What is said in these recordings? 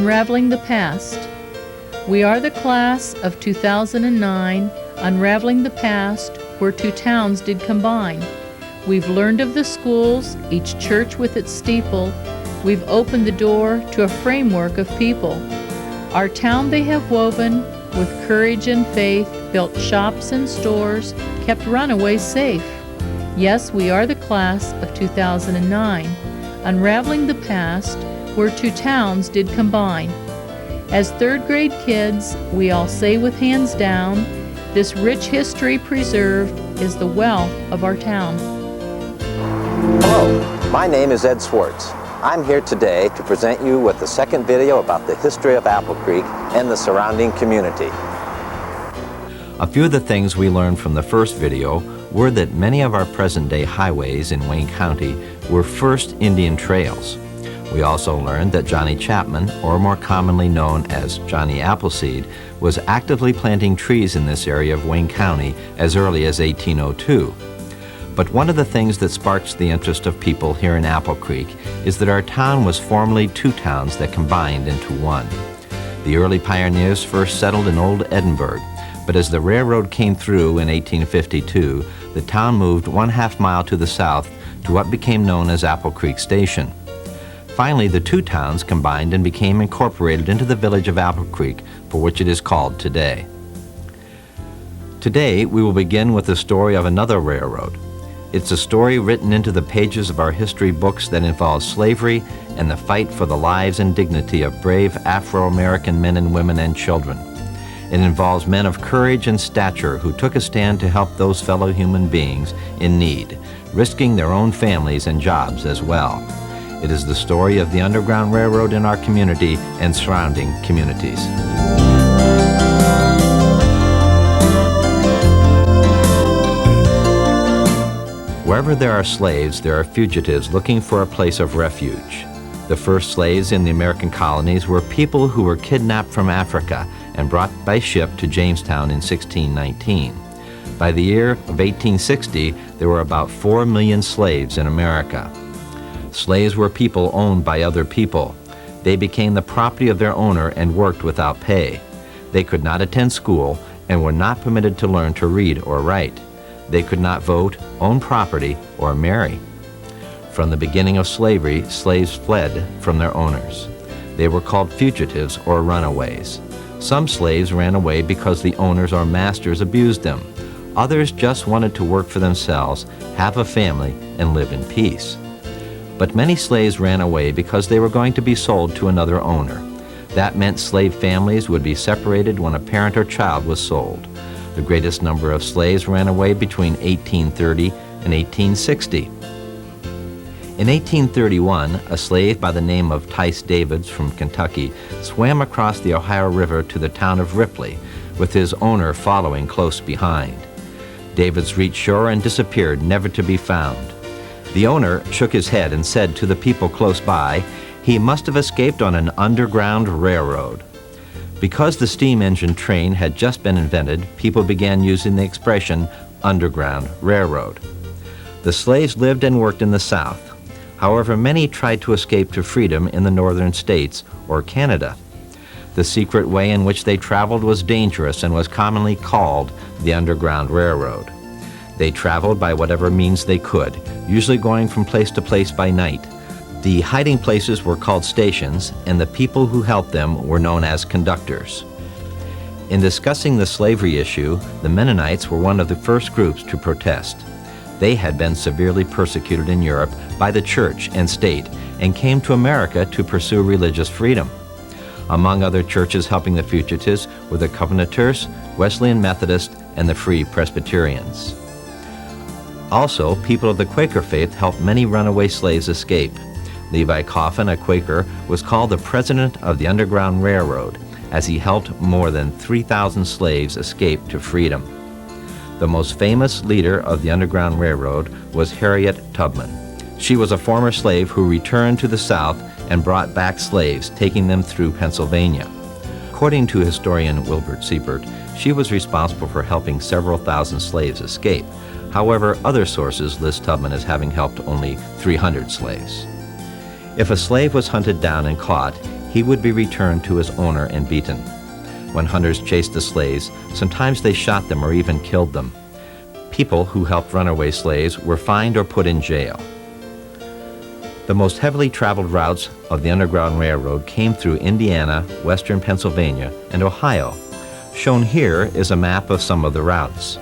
Unraveling the Past. We are the class of 2009, Unraveling the Past, where two towns did combine. We've learned of the schools, each church with its steeple. We've opened the door to a framework of people. Our town they have woven, with courage and faith, built shops and stores, kept runaways safe. Yes, we are the class of 2009, Unraveling the Past, where two towns did combine. As third grade kids, we all say with hands down, this rich history preserved is the wealth of our town. Hello, my name is Ed Scwartz. I'm here today to present you with the second video about the history of Apple Creek and the surrounding community. A few of the things we learned from the first video were that many of our present-day highways in Wayne County were first Indian trails. We also learned that Johnny Chapman, or more commonly known as Johnny Appleseed, was actively planting trees in this area of Wayne County as early as 1802. But one of the things that sparks the interest of people here in Apple Creek is that our town was formerly two towns that combined into one. The early pioneers first settled in Old Edinburgh, but as the railroad came through in 1852, the town moved 1/2 mile to the south to what became known as Apple Creek Station. Finally, the two towns combined and became incorporated into the village of Apple Creek, for which it is called today. Today, we will begin with the story of another railroad. It's a story written into the pages of our history books that involves slavery and the fight for the lives and dignity of brave Afro-American men and women and children. It involves men of courage and stature who took a stand to help those fellow human beings in need, risking their own families and jobs as well. It is the story of the Underground Railroad in our community and surrounding communities. Wherever there are slaves, there are fugitives looking for a place of refuge. The first slaves in the American colonies were people who were kidnapped from Africa and brought by ship to Jamestown in 1619. By the year of 1860, there were about 4 million slaves in America. Slaves were people owned by other people. They became the property of their owner and worked without pay. They could not attend school and were not permitted to learn to read or write. They could not vote, own property, or marry. From the beginning of slavery, slaves fled from their owners. They were called fugitives or runaways. Some slaves ran away because the owners or masters abused them. Others just wanted to work for themselves, have a family, and live in peace. But many slaves ran away because they were going to be sold to another owner. That meant slave families would be separated when a parent or child was sold. The greatest number of slaves ran away between 1830 and 1860. In 1831, a slave by the name of Tice Davids from Kentucky swam across the Ohio River to the town of Ripley, with his owner following close behind. Davids reached shore and disappeared, never to be found. The owner shook his head and said to the people close by, he must have escaped on an underground railroad. Because the steam engine train had just been invented, people began using the expression underground railroad. The slaves lived and worked in the South. However, many tried to escape to freedom in the northern states or Canada. The secret way in which they traveled was dangerous and was commonly called the Underground Railroad. They traveled by whatever means they could, usually going from place to place by night. The hiding places were called stations, and the people who helped them were known as conductors. In discussing the slavery issue, the Mennonites were one of the first groups to protest. They had been severely persecuted in Europe by the church and state and came to America to pursue religious freedom. Among other churches helping the fugitives were the Covenanters, Wesleyan Methodist, and the Free Presbyterians. Also, people of the Quaker faith helped many runaway slaves escape. Levi Coffin, a Quaker, was called the president of the Underground Railroad, as he helped more than 3,000 slaves escape to freedom. The most famous leader of the Underground Railroad was Harriet Tubman. She was a former slave who returned to the South and brought back slaves, taking them through Pennsylvania. According to historian Wilbert Siebert, she was responsible for helping several thousand slaves escape. However, other sources list Tubman as having helped only 300 slaves. If a slave was hunted down and caught, he would be returned to his owner and beaten. When hunters chased the slaves, sometimes they shot them or even killed them. People who helped runaway slaves were fined or put in jail. The most heavily traveled routes of the Underground Railroad came through Indiana, western Pennsylvania, and Ohio. Shown here is a map of some of the routes.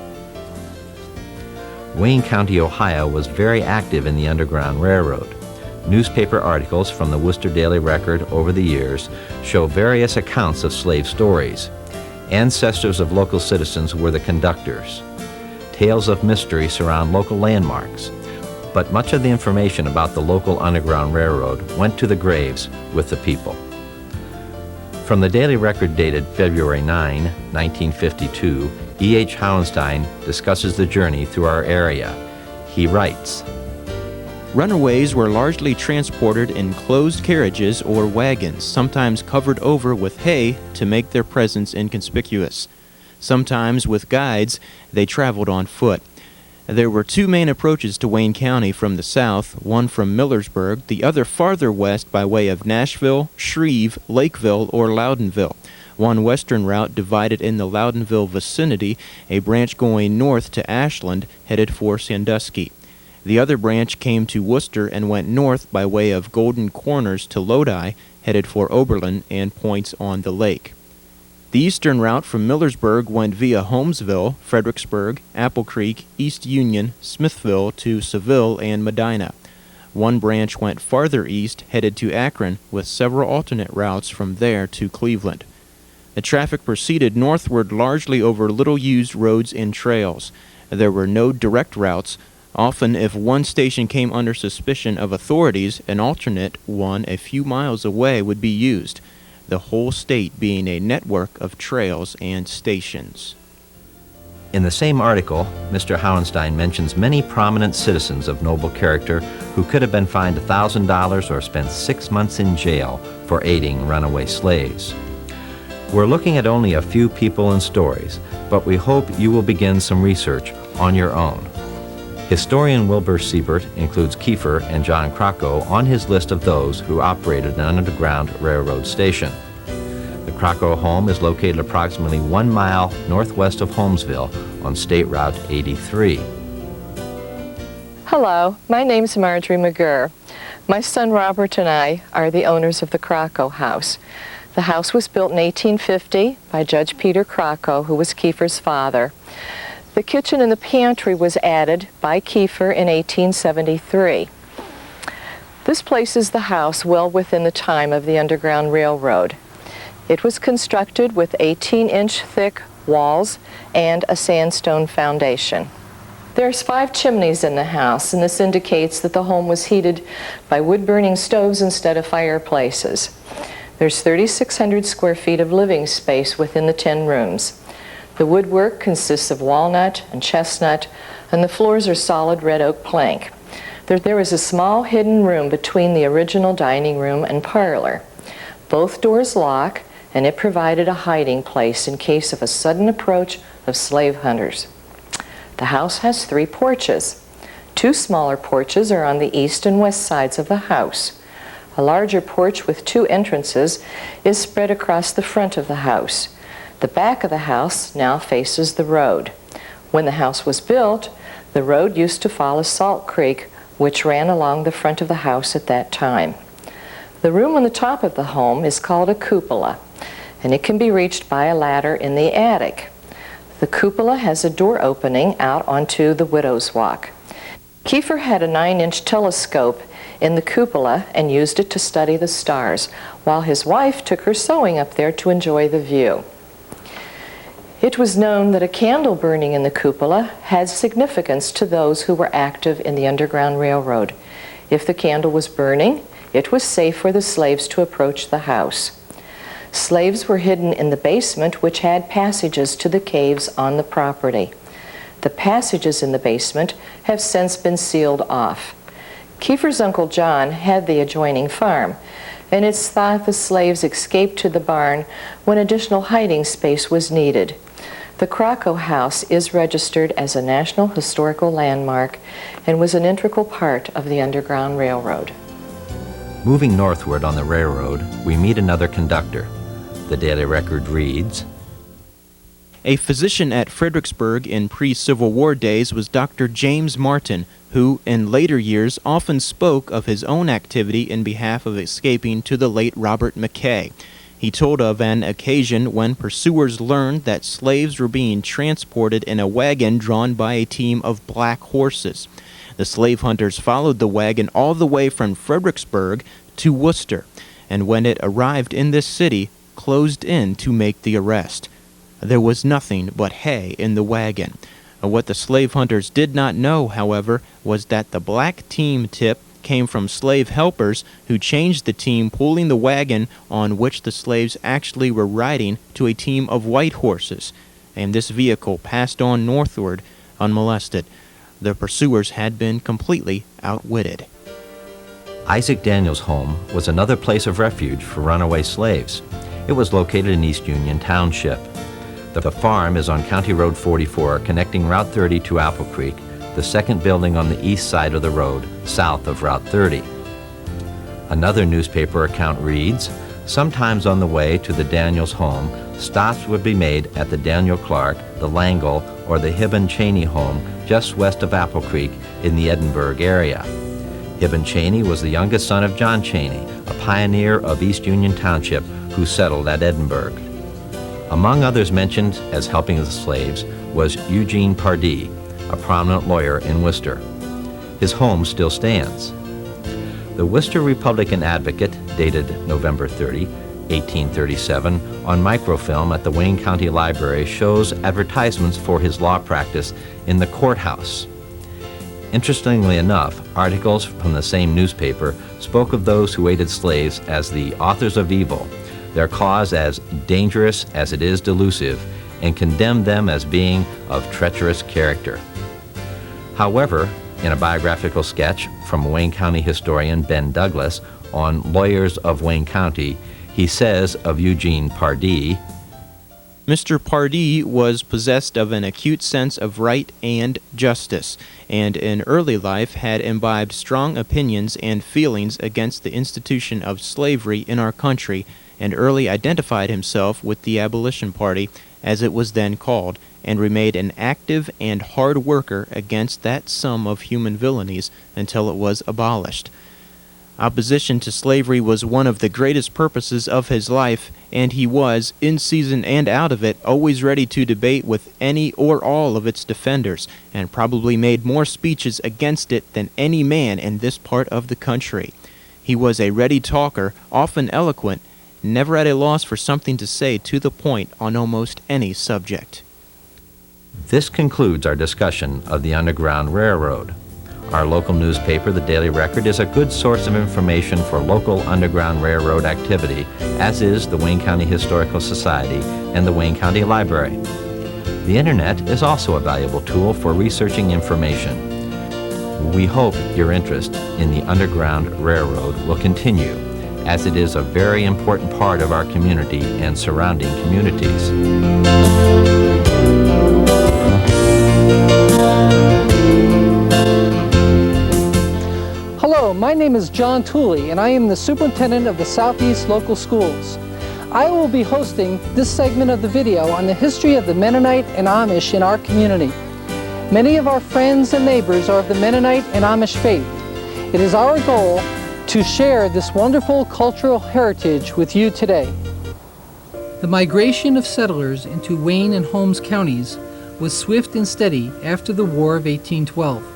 Wayne County, Ohio was very active in the Underground Railroad. Newspaper articles from the Worcester Daily Record over the years show various accounts of slave stories. Ancestors of local citizens were the conductors. Tales of mystery surround local landmarks, but much of the information about the local Underground Railroad went to the graves with the people. From the Daily Record dated February 9, 1952, E.H. Hauenstein discusses the journey through our area. He writes, "Runaways were largely transported in closed carriages or wagons, sometimes covered over with hay to make their presence inconspicuous. Sometimes with guides, they traveled on foot. There were two main approaches to Wayne County from the south, one from Millersburg, the other farther west by way of Nashville, Shreve, Lakeville, or Loudonville. One western route divided in the Loudonville vicinity, a branch going north to Ashland, headed for Sandusky. The other branch came to Worcester and went north by way of Golden Corners to Lodi, headed for Oberlin and points on the lake. The eastern route from Millersburg went via Holmesville, Fredericksburg, Apple Creek, East Union, Smithville to Seville and Medina. One branch went farther east, headed to Akron, with several alternate routes from there to Cleveland. The traffic proceeded northward largely over little-used roads and trails. There were no direct routes. Often, if one station came under suspicion of authorities, an alternate one a few miles away would be used, the whole state being a network of trails and stations." In the same article, Mr. Hauenstein mentions many prominent citizens of noble character who could have been fined $1,000 or spent 6 months in jail for aiding runaway slaves. We're looking at only a few people and stories, but we hope you will begin some research on your own. Historian Wilbur Siebert includes Kiefer and John Krakow on his list of those who operated an Underground Railroad station. The Krakow home is located approximately 1 mile northwest of Holmesville on State Route 83. Hello, my name's Marjorie McGurr. My son Robert and I are the owners of the Krakow house. The house was built in 1850 by Judge Peter Krakow, who was Kiefer's father. The kitchen and the pantry was added by Kiefer in 1873. This places the house well within the time of the Underground Railroad. It was constructed with 18-inch thick walls and a sandstone foundation. There's 5 chimneys in the house, and this indicates that the home was heated by wood-burning stoves instead of fireplaces. There's 3,600 square feet of living space within the 10 rooms. The woodwork consists of walnut and chestnut, and the floors are solid red oak plank. There is a small hidden room between the original dining room and parlor. Both doors lock, and it provided a hiding place in case of a sudden approach of slave hunters. The house has 3 porches. 2 smaller porches are on the east and west sides of the house. A larger porch with 2 entrances is spread across the front of the house. The back of the house now faces the road. When the house was built, the road used to follow Salt Creek, which ran along the front of the house at that time. The room on the top of the home is called a cupola, and it can be reached by a ladder in the attic. The cupola has a door opening out onto the widow's walk. Kiefer had a 9-inch telescope in the cupola and used it to study the stars, while his wife took her sewing up there to enjoy the view. It was known that a candle burning in the cupola had significance to those who were active in the Underground Railroad. If the candle was burning, it was safe for the slaves to approach the house. Slaves were hidden in the basement, which had passages to the caves on the property. The passages in the basement have since been sealed off. Kiefer's Uncle John had the adjoining farm, and it's thought the slaves escaped to the barn when additional hiding space was needed. The Krakow house is registered as a National Historical Landmark and was an integral part of the Underground Railroad. Moving northward on the railroad, we meet another conductor. The Daily Record reads, A physician at Fredericksburg in pre-Civil War days was Dr. James Martin, who, in later years, often spoke of his own activity in behalf of escaping to the late Robert McKay. He told of an occasion when pursuers learned that slaves were being transported in a wagon drawn by a team of black horses. The slave hunters followed the wagon all the way from Fredericksburg to Worcester, and when it arrived in this city, closed in to make the arrest. There was nothing but hay in the wagon. What the slave hunters did not know, however, was that the black team tip came from slave helpers who changed the team pulling the wagon on which the slaves actually were riding to a team of white horses, and this vehicle passed on northward unmolested. The pursuers had been completely outwitted. Isaac Daniels' home was another place of refuge for runaway slaves. It was located in East Union Township. The farm is on County Road 44, connecting Route 30 to Apple Creek, the second building on the east side of the road, south of Route 30. Another newspaper account reads, sometimes on the way to the Daniels home, stops would be made at the Daniel Clark, the Langle, or the Hibben Cheney home just west of Apple Creek in the Edinburgh area. Hibben Cheney was the youngest son of John Cheney, a pioneer of East Union Township who settled at Edinburgh. Among others mentioned as helping the slaves was Eugene Pardee, a prominent lawyer in Worcester. His home still stands. The Worcester Republican Advocate, dated November 30, 1837, on microfilm at the Wayne County Library shows advertisements for his law practice in the courthouse. Interestingly enough, articles from the same newspaper spoke of those who aided slaves as the authors of evil, their cause as dangerous as it is delusive, and condemned them as being of treacherous character. However, in a biographical sketch from Wayne County historian Ben Douglas on Lawyers of Wayne County, he says of Eugene Pardee, Mr. Pardee was possessed of an acute sense of right and justice, and in early life had imbibed strong opinions and feelings against the institution of slavery in our country, and early identified himself with the Abolition Party, as it was then called, and remained an active and hard worker against that sum of human villainies until it was abolished. Opposition to slavery was one of the greatest purposes of his life, and he was, in season and out of it, always ready to debate with any or all of its defenders, and probably made more speeches against it than any man in this part of the country. He was a ready talker, often eloquent, never at a loss for something to say to the point on almost any subject. This concludes our discussion of the Underground Railroad. Our local newspaper, the Daily Record, is a good source of information for local Underground Railroad activity, as is the Wayne County Historical Society and the Wayne County Library. The Internet is also a valuable tool for researching information. We hope your interest in the Underground Railroad will continue, as it is a very important part of our community and surrounding communities. Hello, my name is John Tooley, and I am the superintendent of the Southeast Local Schools. I will be hosting this segment of the video on the history of the Mennonite and Amish in our community. Many of our friends and neighbors are of the Mennonite and Amish faith. It is our goal to share this wonderful cultural heritage with you today. The migration of settlers into Wayne and Holmes counties was swift and steady after the War of 1812.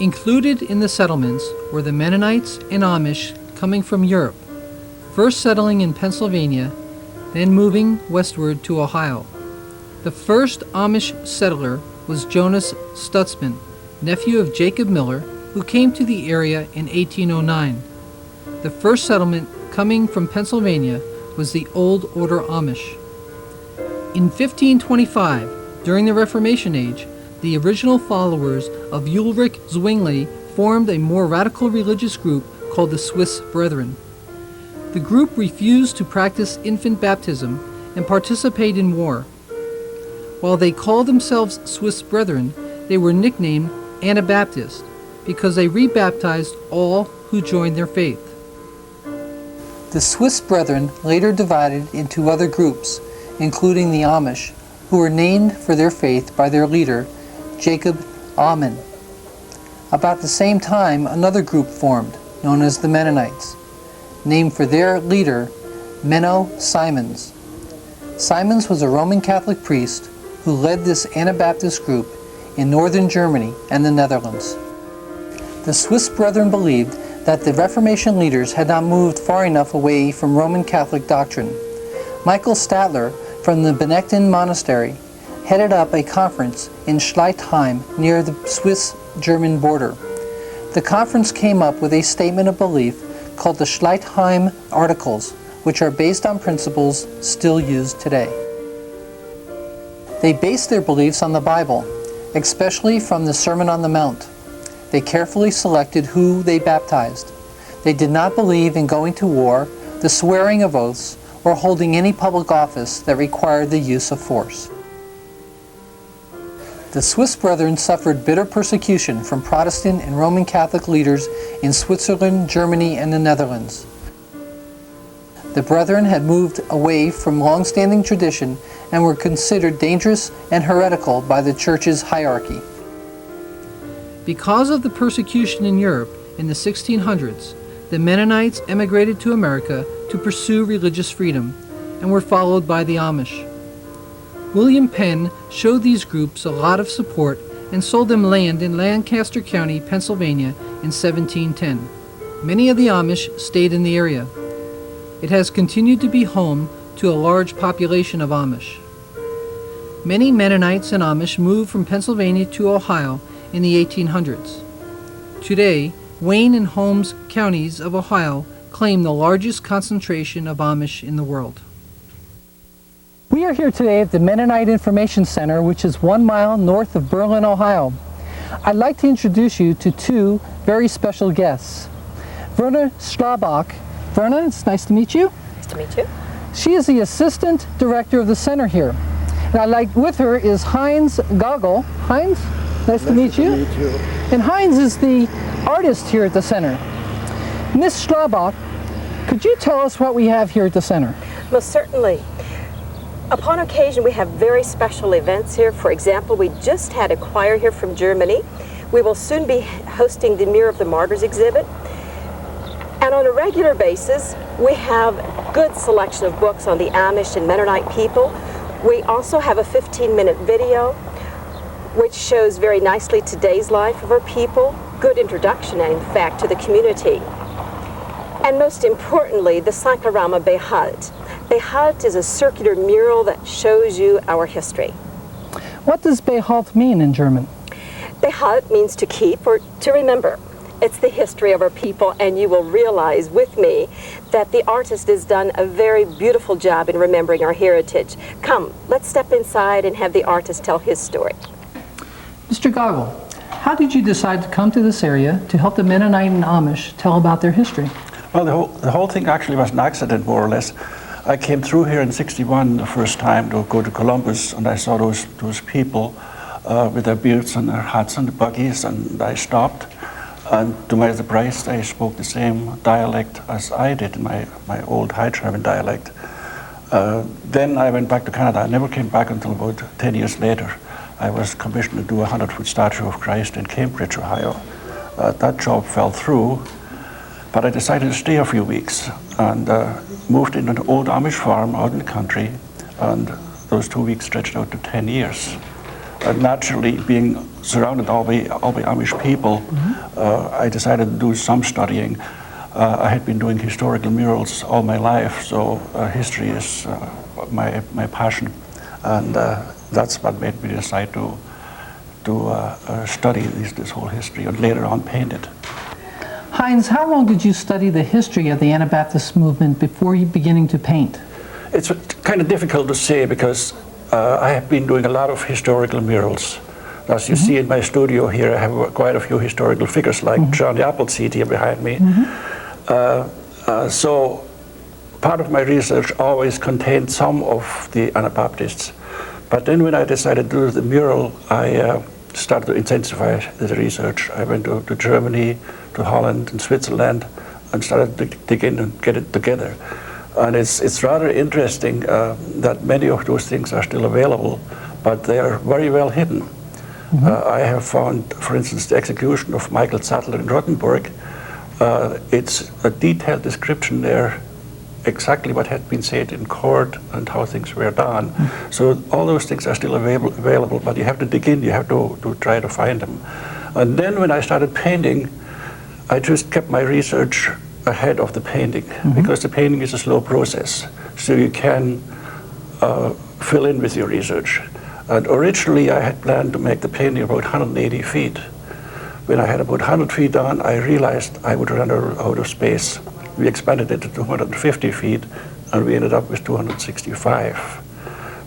Included in the settlements were the Mennonites and Amish coming from Europe, first settling in Pennsylvania, then moving westward to Ohio. The first Amish settler was Jonas Stutzman, nephew of Jacob Miller, who came to the area in 1809. The first settlement coming from Pennsylvania was the Old Order Amish. In 1525, during the Reformation Age, the original followers of Ulrich Zwingli formed a more radical religious group called the Swiss Brethren. The group refused to practice infant baptism and participate in war. While they called themselves Swiss Brethren, they were nicknamed Anabaptist because they rebaptized all who joined their faith. The Swiss Brethren later divided into other groups, including the Amish, who were named for their faith by their leader, Jacob Amen. About the same time, another group formed, known as the Mennonites, named for their leader, Menno Simons. Simons was a Roman Catholic priest who led this Anabaptist group in northern Germany and the Netherlands. The Swiss Brethren believed that the Reformation leaders had not moved far enough away from Roman Catholic doctrine. Michael Statler from the Benedictine Monastery headed up a conference in Schleitheim near the Swiss-German border. The conference came up with a statement of belief called the Schleitheim Articles, which are based on principles still used today. They based their beliefs on the Bible, especially from the Sermon on the Mount. They carefully selected who they baptized. They did not believe in going to war, the swearing of oaths, or holding any public office that required the use of force. The Swiss Brethren suffered bitter persecution from Protestant and Roman Catholic leaders in Switzerland, Germany, and the Netherlands. The Brethren had moved away from long-standing tradition and were considered dangerous and heretical by the Church's hierarchy. Because of the persecution in Europe in the 1600s, the Mennonites emigrated to America to pursue religious freedom and were followed by the Amish. William Penn showed these groups a lot of support and sold them land in Lancaster County, Pennsylvania in 1710. Many of the Amish stayed in the area. It has continued to be home to a large population of Amish. Many Mennonites and Amish moved from Pennsylvania to Ohio in the 1800s. Today, Wayne and Holmes counties of Ohio claim the largest concentration of Amish in the world. We are here today at the Mennonite Information Center, which is 1 mile north of Berlin, Ohio. I'd like to introduce you to two very special guests. Verna Schlbaugh. Verna, it's nice to meet you. Nice to meet you. She is the assistant director of the center here. And with her is Heinz Gaugel. Heinz, nice to meet you. And Heinz is the artist here at the center. Miss Schlbaugh, could you tell us what we have here at the center? Most certainly. Upon occasion, we have very special events here. For example, we just had a choir here from Germany. We will soon be hosting the Mirror of the Martyrs exhibit. And on a regular basis, we have a good selection of books on the Amish and Mennonite people. We also have a 15-minute video which shows very nicely today's life of our people, good introduction, in fact, to the community. And most importantly, the cyclorama Behalt. Behalt is a circular mural that shows you our history. What does Behalt mean in German? Behalt means to keep or to remember. It's the history of our people, and you will realize with me that the artist has done a very beautiful job in remembering our heritage. Come, let's step inside and have the artist tell his story. Mr. Gaugel, how did you decide to come to this area to help the Mennonite and Amish tell about their history? Well, the whole thing actually was an accident, more or less. I came through here in '61 the first time to go to Columbus, and I saw those people with their beards and their hats and the buggies, and I stopped. And to my surprise, they spoke the same dialect as I did, my old High German dialect. Then I went back to Canada. I never came back until about 10 years later. I was commissioned to do a 100-foot statue of Christ in Cambridge, Ohio. That job fell through, but I decided to stay a few weeks and moved into an old Amish farm out in the country, and those 2 weeks stretched out to 10 years. Naturally, being surrounded all by Amish people, I decided to do some studying. I had been doing historical murals all my life, so history is my passion, and that's what made me decide to study this whole history and later on paint it. Heinz, how long did you study the history of the Anabaptist movement before you beginning to paint? It's kind of difficult to say because I have been doing a lot of historical murals. As you see in my studio here, I have quite a few historical figures like John the Appleseed here behind me. So part of my research always contained some of the Anabaptists. But then when I decided to do the mural, I started to intensify the research. I went to Germany, to Holland and Switzerland, and started to dig in and get it together. And it's rather interesting that many of those things are still available, but they are very well hidden. I have found, for instance, the execution of Michael Sattler in Rothenburg. It's a detailed description there, exactly what had been said in court and how things were done. So all those things are still available, but you have to dig in, you have to try to find them. And then when I started painting, I just kept my research ahead of the painting, because the painting is a slow process, so you can fill in with your research. And originally I had planned to make the painting about 180 feet. When I had about 100 feet done, I realized I would run out of space. We expanded it to 250 feet, and we ended up with 265.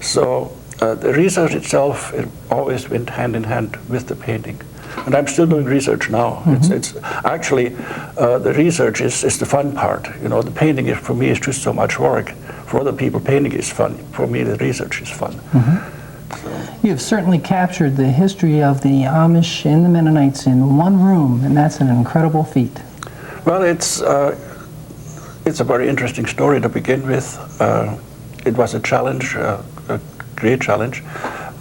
So the research itself, it always went hand in hand with the painting. And I'm still doing research now. It's actually, the research is the fun part. You know, the painting is, for me, is just so much work. For other people, painting is fun. For me, the research is fun. You've certainly captured the history of the Amish and the Mennonites in one room, and that's an incredible feat. Well, it's a very interesting story to begin with. It was a challenge, a great challenge.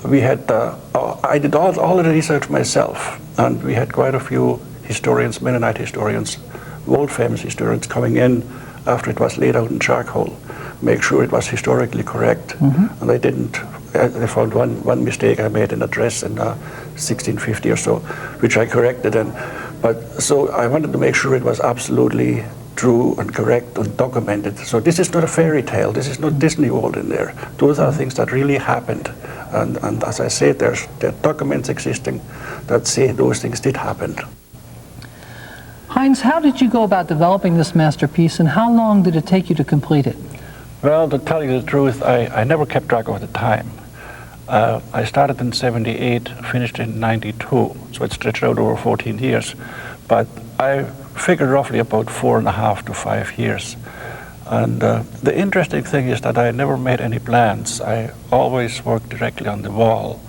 We had, I did all the research myself, and we had quite a few historians, Mennonite historians, world famous historians coming in after it was laid out in charcoal, make sure it was historically correct. And I didn't. I found one mistake I made in a dress in 1650 or so, which I corrected. But so I wanted to make sure it was absolutely true and correct and documented. So this is not a fairy tale. This is not Disney World in there. Those are things that really happened. And as I said, there are documents existing that say those things did happen. Heinz, how did you go about developing this masterpiece, and how long did it take you to complete it? Well, to tell you the truth, I never kept track of the time. I started in 78, finished in 92, so it stretched out over 14 years. But I figured roughly about 4.5 to 5 years. And the interesting thing is that I never made any plans. I always worked directly on the wall.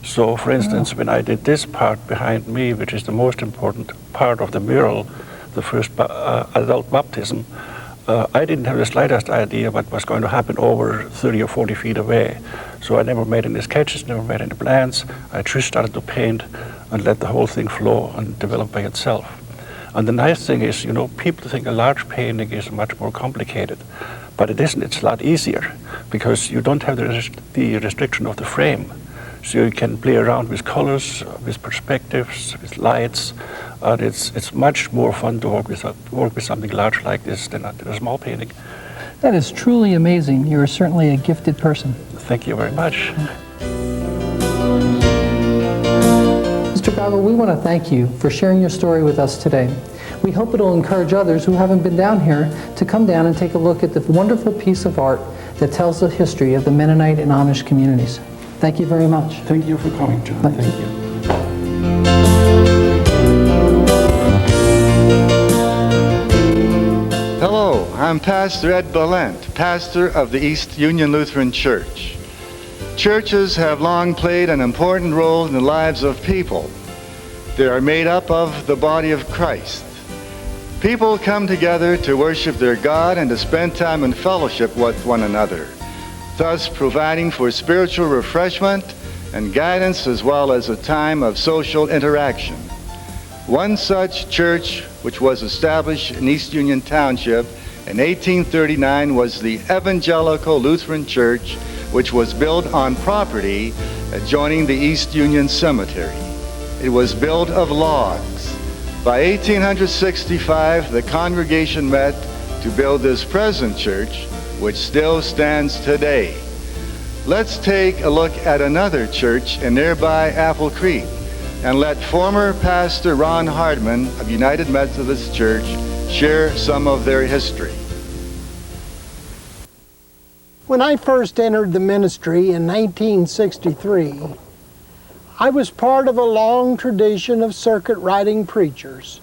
So, for instance, when I did this part behind me, which is the most important part of the mural, the first adult baptism, I didn't have the slightest idea what was going to happen over 30 or 40 feet away. So I never made any sketches, never made any plans. I just started to paint and let the whole thing flow and develop by itself. And the nice thing is, you know, people think a large painting is much more complicated, but it isn't. It's a lot easier because you don't have the restriction of the frame. So you can play around with colors, with perspectives, with lights, and it's much more fun to work with something large like this than a small painting. That is truly amazing. You are certainly a gifted person. Thank you very much. Mr. Gaugel, we want to thank you for sharing your story with us today. We hope it'll encourage others who haven't been down here to come down and take a look at the wonderful piece of art that tells the history of the Mennonite and Amish communities. Thank you very much. Thank you for coming, John. Thank you. Hello, I'm Pastor Ed Balint, pastor of the East Union Lutheran Church. Churches have long played an important role in the lives of people. They are made up of the body of Christ. People come together to worship their God and to spend time in fellowship with one another, thus providing for spiritual refreshment and guidance as well as a time of social interaction. One such church which was established in East Union Township in 1839 was the Evangelical Lutheran Church, which was built on property adjoining the East Union Cemetery. It was built of logs. By 1865, the congregation met to build this present church, which still stands today. Let's take a look at another church in nearby Apple Creek and let former Pastor Rondal Hardman of United Methodist Church share some of their history. When I first entered the ministry in 1963, I was part of a long tradition of circuit riding preachers.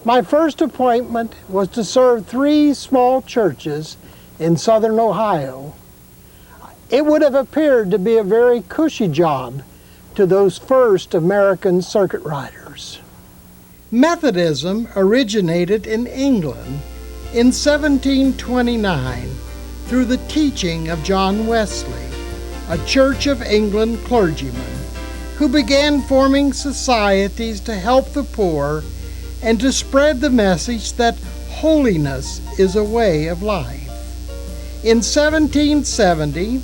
My first appointment was to serve 3 small churches in southern Ohio. It would have appeared to be a very cushy job to those first American circuit riders. Methodism originated in England in 1729 through the teaching of John Wesley, a Church of England clergyman, who began forming societies to help the poor and to spread the message that holiness is a way of life. In 1770,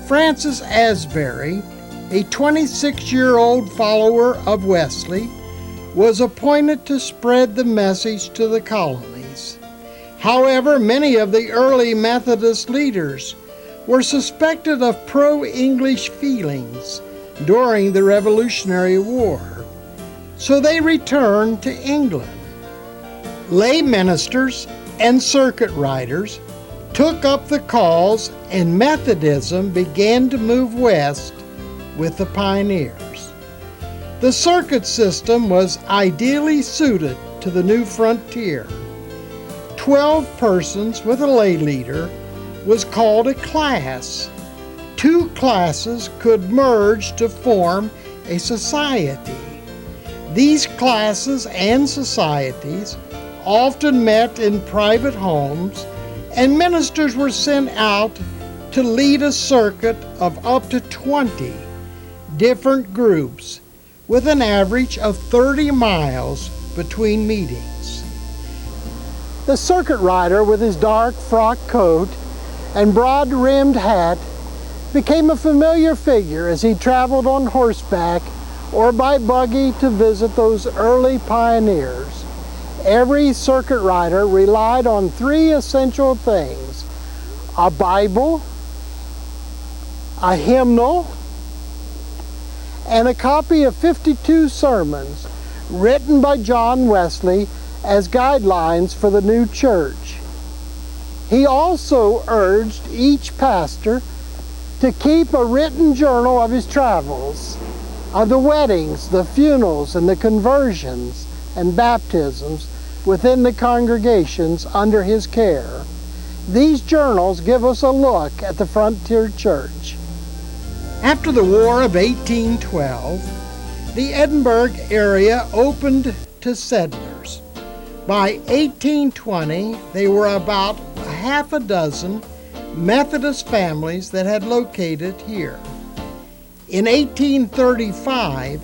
Francis Asbury, a 26-year-old follower of Wesley, was appointed to spread the message to the colonies. However, many of the early Methodist leaders were suspected of pro-English feelings during the Revolutionary War, so they returned to England. Lay ministers and circuit riders took up the cause, and Methodism began to move west with the pioneers. The circuit system was ideally suited to the new frontier. 12 persons with a lay leader was called a class. 2 classes could merge to form a society. These classes and societies often met in private homes, and ministers were sent out to lead a circuit of up to 20 different groups, with an average of 30 miles between meetings. The circuit rider, with his dark frock coat and broad-rimmed hat, became a familiar figure as he traveled on horseback or by buggy to visit those early pioneers. Every circuit rider relied on 3 essential things: a Bible, a hymnal, and a copy of 52 sermons written by John Wesley as guidelines for the new church. He also urged each pastor to keep a written journal of his travels, of the weddings, the funerals, and the conversions and baptisms within the congregations under his care. These journals give us a look at the frontier church. After the War of 1812, the Edinburgh area opened to settlers. By 1820, there were about a half a dozen Methodist families that had located here. In 1835,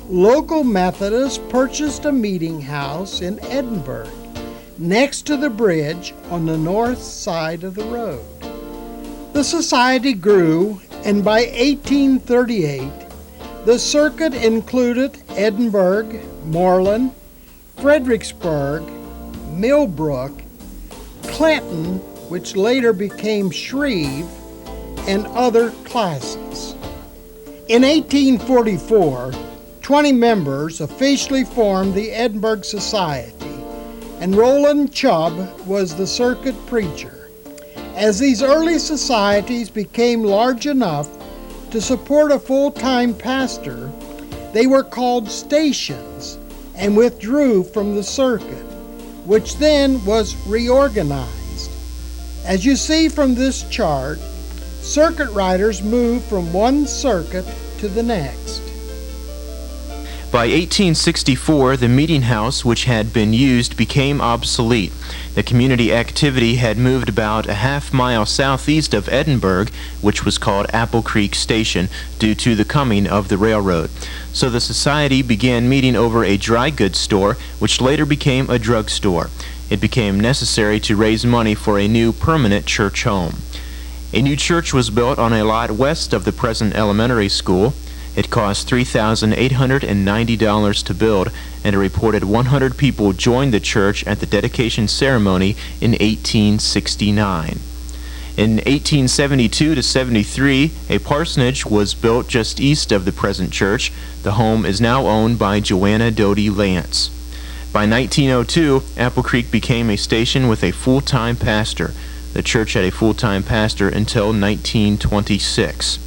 local Methodists purchased a meeting house in Edinburgh, next to the bridge on the north side of the road. The society grew, and by 1838, the circuit included Edinburgh, Moreland, Fredericksburg, Millbrook, Clinton, which later became Shreve, and other classes. In 1844, 20 members officially formed the Edinburgh Society, and Roland Chubb was the circuit preacher. As these early societies became large enough to support a full-time pastor, they were called stations and withdrew from the circuit, which then was reorganized. As you see from this chart, circuit riders moved from one circuit to the next. By 1864, the meeting house which had been used became obsolete. The community activity had moved about a half-mile southeast of Edinburgh, which was called Apple Creek Station, due to the coming of the railroad. So the society began meeting over a dry goods store, which later became a drugstore. It became necessary to raise money for a new permanent church home. A new church was built on a lot west of the present elementary school. It cost $3,890 to build, and a reported 100 people joined the church at the dedication ceremony in 1869. In 1872 to 73, a parsonage was built just east of the present church. The home is now owned by Joanna Doty Lance. By 1902, Apple Creek became a station with a full-time pastor. The church had a full-time pastor until 1926.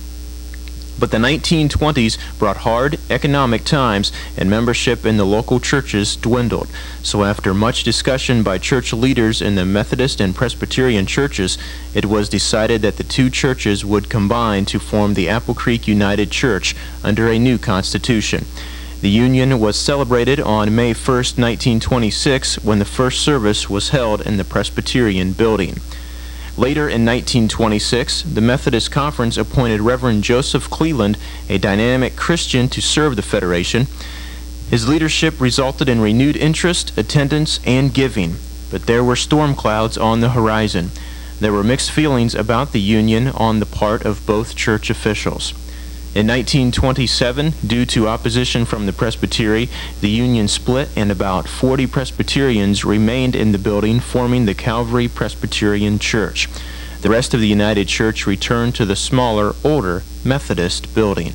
But the 1920s brought hard economic times, and membership in the local churches dwindled. So after much discussion by church leaders in the Methodist and Presbyterian churches, it was decided that the two churches would combine to form the Apple Creek United Church under a new constitution. The union was celebrated on May 1st, 1926, when the first service was held in the Presbyterian building. Later in 1926, the Methodist Conference appointed Reverend Joseph Cleland, a dynamic Christian, to serve the Federation. His leadership resulted in renewed interest, attendance, and giving, but there were storm clouds on the horizon. There were mixed feelings about the union on the part of both church officials. In 1927, due to opposition from the Presbytery, the union split and about 40 Presbyterians remained in the building, forming the Calvary Presbyterian Church. The rest of the United Church returned to the smaller, older Methodist building.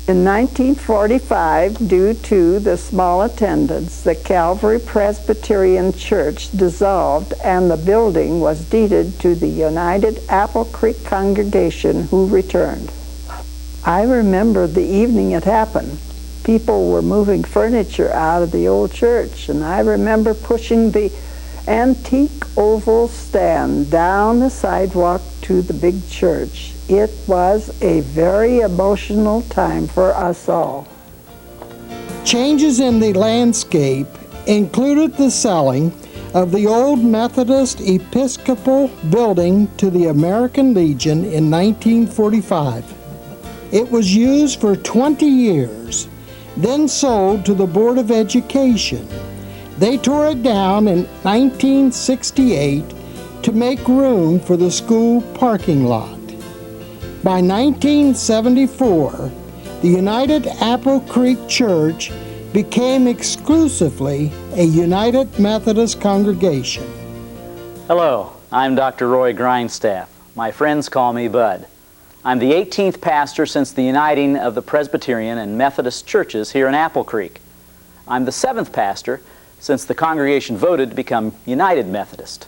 In 1945, due to the small attendance, the Calvary Presbyterian Church dissolved and the building was deeded to the United Apple Creek congregation, who returned. I remember the evening it happened. People were moving furniture out of the old church, and I remember pushing the antique oval stand down the sidewalk to the big church. It was a very emotional time for us all. Changes in the landscape included the selling of the old Methodist Episcopal building to the American Legion in 1945. It was used for 20 years, then sold to the Board of Education. They tore it down in 1968 to make room for the school parking lot. By 1974, the United Apple Creek Church became exclusively a United Methodist congregation. Hello, I'm Dr. Roy Grindstaff. My friends call me Bud. I'm the 18th pastor since the uniting of the Presbyterian and Methodist churches here in Apple Creek. I'm the 7th pastor since the congregation voted to become United Methodist.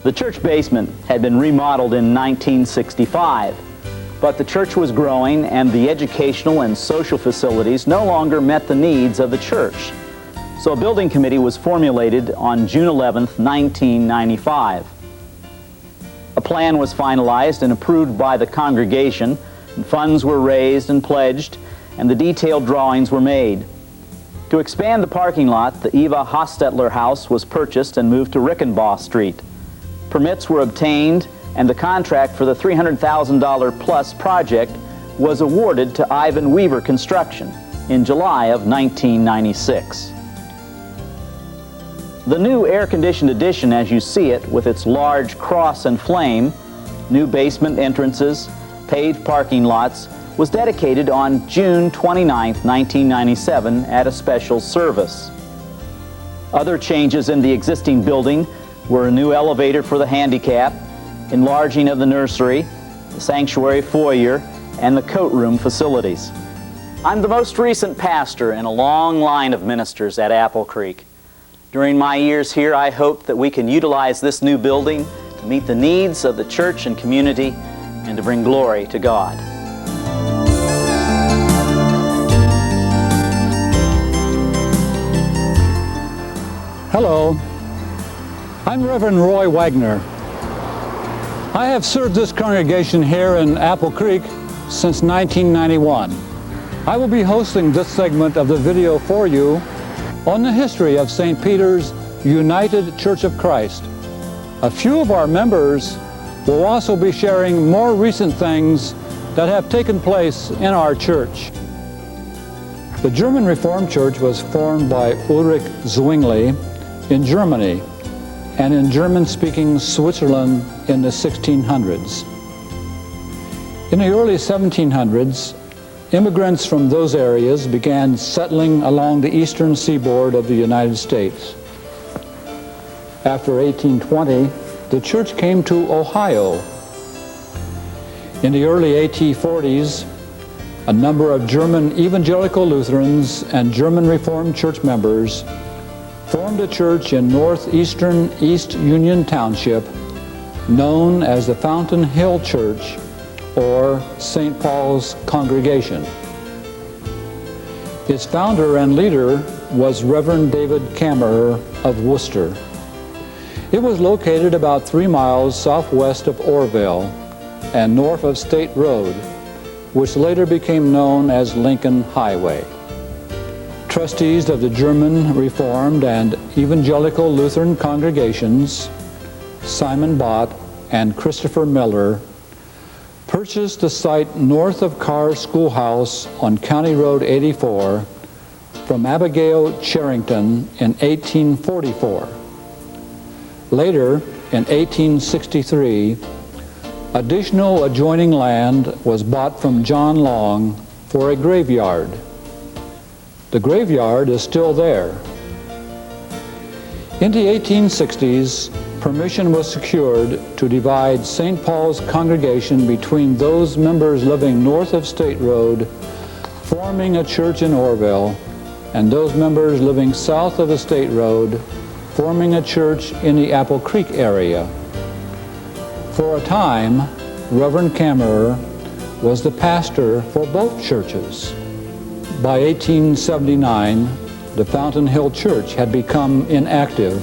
The church basement had been remodeled in 1965, but the church was growing and the educational and social facilities no longer met the needs of the church. So a building committee was formulated on June 11th, 1995. A plan was finalized and approved by the congregation, and funds were raised and pledged, and the detailed drawings were made. To expand the parking lot, the Eva Hostetler House was purchased and moved to Rickenbaugh Street. Permits were obtained, and the contract for the $300,000 plus project was awarded to Ivan Weaver Construction in July of 1996. The new air-conditioned addition, as you see it, with its large cross and flame, new basement entrances, paved parking lots, was dedicated on June 29, 1997 at a special service. Other changes in the existing building were a new elevator for the handicap, enlarging of the nursery, the sanctuary foyer, and the coat room facilities. I'm the most recent pastor in a long line of ministers at Apple Creek. During my years here, I hope that we can utilize this new building to meet the needs of the church and community and to bring glory to God. Hello, I'm Reverend Roy Wagner. I have served this congregation here in Apple Creek since 1991. I will be hosting this segment of the video for you on the history of St. Peter's United Church of Christ. A few of our members will also be sharing more recent things that have taken place in our church. The German Reformed Church was formed by Ulrich Zwingli in Germany and in German-speaking Switzerland in the 1600s. In the early 1700s, immigrants from those areas began settling along the eastern seaboard of the United States. After 1820, the church came to Ohio. In the early 1840s, a number of German evangelical Lutherans and German Reformed Church members formed a church in northeastern East Union Township known as the Fountain Hill Church, or St. Paul's Congregation. Its founder and leader was Reverend David Kammerer of Worcester. It was located about 3 miles southwest of Orville and north of State Road, which later became known as Lincoln Highway. Trustees of the German Reformed and Evangelical Lutheran congregations, Simon Bott and Christopher Miller, purchased the site north of Carr Schoolhouse on County Road 84 from Abigail Charrington in 1844. Later, in 1863, additional adjoining land was bought from John Long for a graveyard. The graveyard is still there. In the 1860s, permission was secured to divide St. Paul's congregation between those members living north of State Road, forming a church in Orville, and those members living south of the State Road, forming a church in the Apple Creek area. For a time, Reverend Kammerer was the pastor for both churches. By 1879, the Fountain Hill Church had become inactive,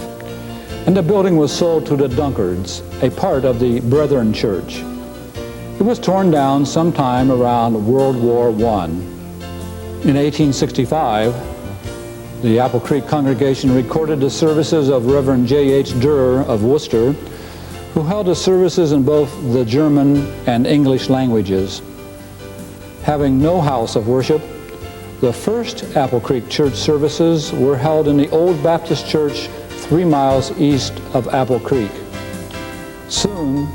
and the building was sold to the Dunkards, a part of the Brethren Church. It was torn down sometime around World War I. In 1865, the Apple Creek congregation recorded the services of Reverend J.H. Durr of Worcester, who held the services in both the German and English languages. Having no house of worship, the first Apple Creek church services were held in the Old Baptist Church 3 miles east of Apple Creek. Soon,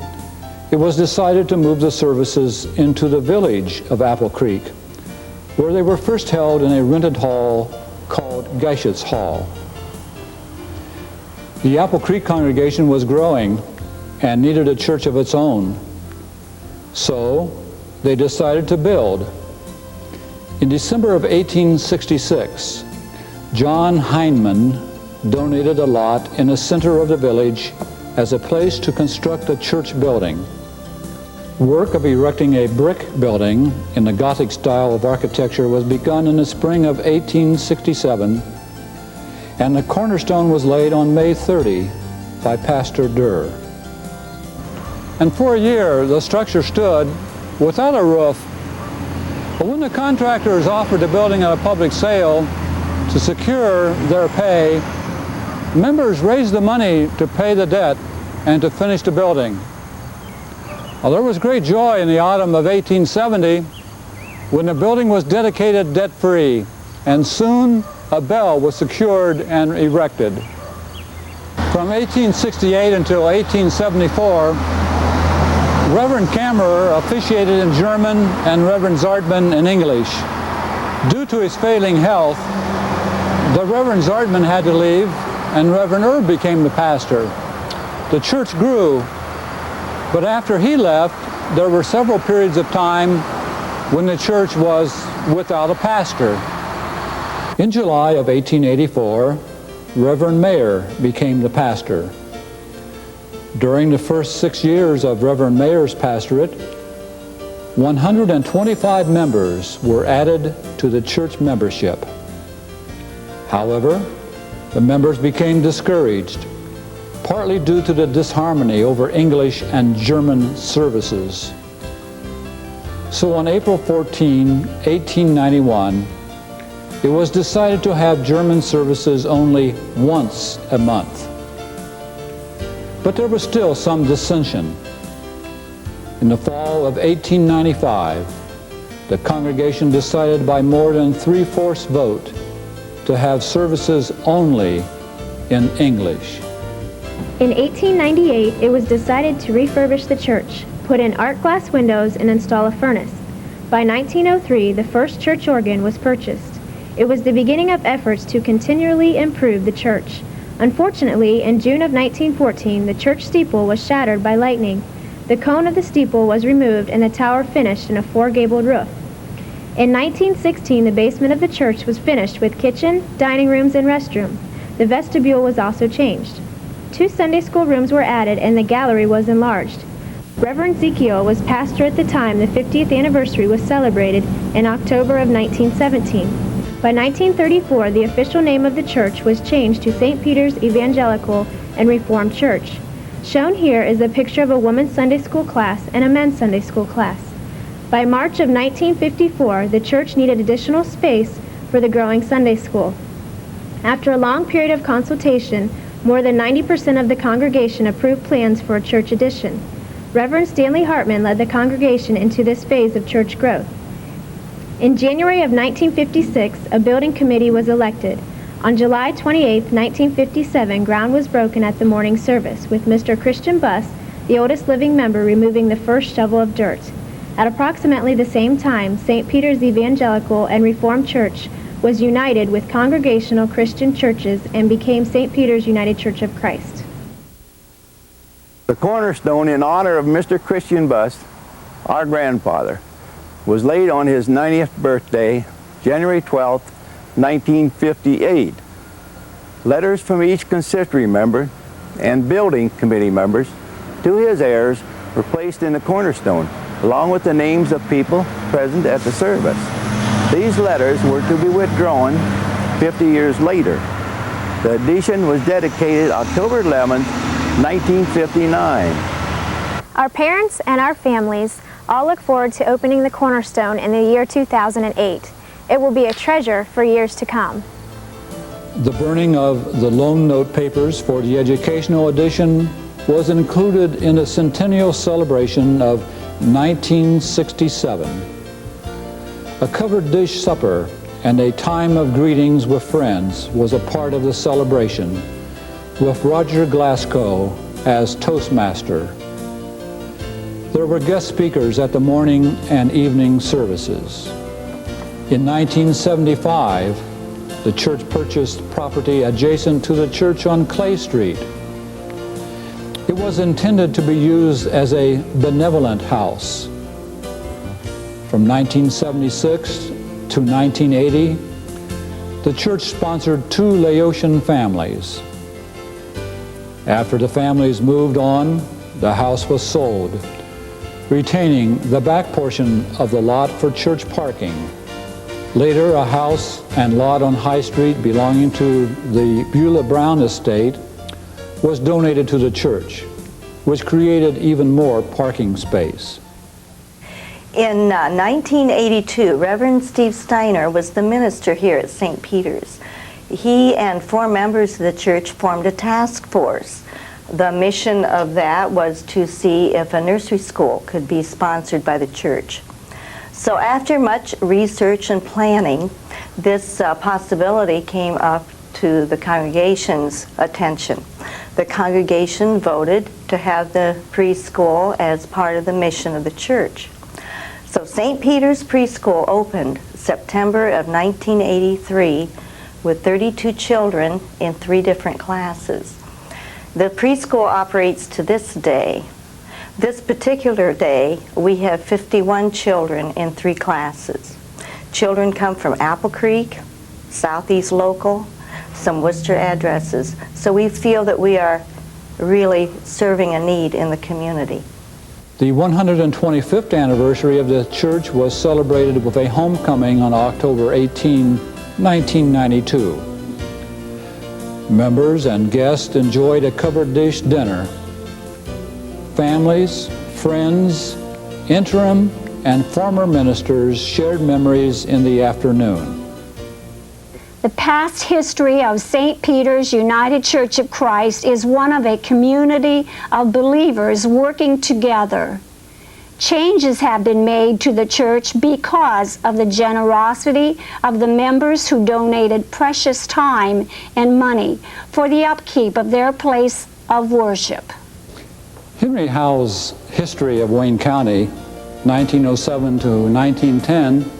it was decided to move the services into the village of Apple Creek, where they were first held in a rented hall called Geishet's Hall. The Apple Creek congregation was growing and needed a church of its own, so they decided to build. In December of 1866, John Heinz donated a lot in the center of the village as a place to construct a church building. Work of erecting a brick building in the Gothic style of architecture was begun in the spring of 1867, and the cornerstone was laid on May 30 by Pastor Durr. And for a year, the structure stood without a roof. But when the contractors offered the building at a public sale to secure their pay, members raised the money to pay the debt and to finish the building. Well, there was great joy in the autumn of 1870 when the building was dedicated debt-free, and soon a bell was secured and erected. From 1868 until 1874, Reverend Kammerer officiated in German and Reverend Zartman in English. Due to his failing health, the Reverend Zartman had to leave and Reverend Erb became the pastor. The church grew, but after he left, there were several periods of time when the church was without a pastor. In July of 1884, Reverend Mayer became the pastor. During the first 6 years of Reverend Mayer's pastorate, 125 members were added to the church membership. However, the members became discouraged, partly due to the disharmony over English and German services. So on April 14, 1891, it was decided to have German services only once a month. But there was still some dissension. In the fall of 1895, the congregation decided by more than 3/4 vote to have services only in English. In 1898, it was decided to refurbish the church, put in art glass windows, and install a furnace. By 1903, the first church organ was purchased. It was the beginning of efforts to continually improve the church. Unfortunately, in June of 1914, the church steeple was shattered by lightning. The cone of the steeple was removed and the tower finished in a 4-gabled roof. In 1916, the basement of the church was finished with kitchen, dining rooms, and restroom. The vestibule was also changed. 2 Sunday school rooms were added and the gallery was enlarged. Reverend Ezekiel was pastor at the time the 50th anniversary was celebrated in October of 1917. By 1934, the official name of the church was changed to St. Peter's Evangelical and Reformed Church. Shown here is a picture of a women's Sunday school class and a men's Sunday school class. By March of 1954, the church needed additional space for the growing Sunday school. After a long period of consultation, more than 90% of the congregation approved plans for a church addition. Reverend Stanley Hartman led the congregation into this phase of church growth. In January of 1956, a building committee was elected. On July 28, 1957, ground was broken at the morning service, with Mr. Christian Buss, the oldest living member, removing the first shovel of dirt. At approximately the same time, St. Peter's Evangelical and Reformed Church was united with Congregational Christian churches and became St. Peter's United Church of Christ. The cornerstone in honor of Mr. Christian Buss, our grandfather, was laid on his 90th birthday, January 12, 1958. Letters from each consistory member and building committee members to his heirs were placed in the cornerstone, along with the names of people present at the service. These letters were to be withdrawn 50 years later. The addition was dedicated October 11, 1959. Our parents and our families all look forward to opening the cornerstone in the year 2008. It will be a treasure for years to come. The burning of the loan note papers for the educational edition was included in the centennial celebration of 1967. A covered dish supper and a time of greetings with friends was a part of the celebration, with Roger Glasgow as Toastmaster. There were guest speakers at the morning and evening services. In 1975, the church purchased property adjacent to the church on Clay Street. It was intended to be used as a benevolent house. From 1976 to 1980, the church sponsored 2 Laotian families. After the families moved on, the house was sold, retaining the back portion of the lot for church parking. Later, a house and lot on High Street belonging to the Beulah Brown estate was donated to the church, which created even more parking space. In 1982, Reverend Steve Steiner was the minister here at St. Peter's. He and 4 members of the church formed a task force. The mission of that was to see if a nursery school could be sponsored by the church. So after much research and planning, this possibility came up to the congregation's attention. The congregation voted to have the preschool as part of the mission of the church. So St. Peter's Preschool opened September of 1983 with 32 children in 3 different classes. The preschool operates to this day. This particular day, we have 51 children in 3 classes. Children come from Apple Creek, Southeast Local, some Worcester addresses. So we feel that we are really serving a need in the community. The 125th anniversary of the church was celebrated with a homecoming on October 18, 1992. Members and guests enjoyed a covered dish dinner. Families, friends, interim, and former ministers shared memories in the afternoon. The past history of St. Peter's United Church of Christ is one of a community of believers working together. Changes have been made to the church because of the generosity of the members who donated precious time and money for the upkeep of their place of worship. Henry Howe's History of Wayne County, 1907 to 1910,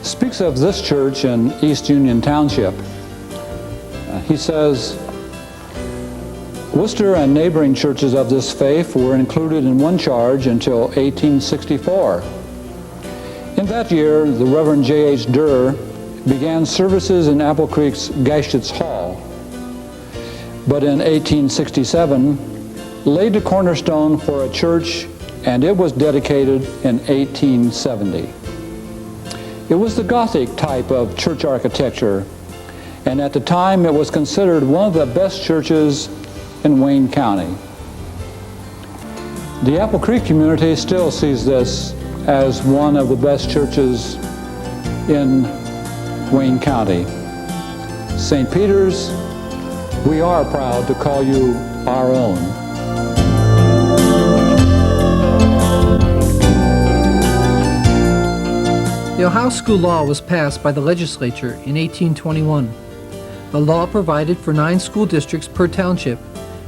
speaks of this church in East Union Township. He says, Worcester and neighboring churches of this faith were included in one charge until 1864. In that year, the Reverend J.H. Durr began services in Apple Creek's Gashitz Hall, but in 1867 laid the cornerstone for a church, and it was dedicated in 1870. It was the Gothic type of church architecture, and at the time it was considered one of the best churches in Wayne County. The Apple Creek community still sees this as one of the best churches in Wayne County. St. Peter's, we are proud to call you our own. The Ohio School Law was passed by the legislature in 1821. The law provided for 9 school districts per township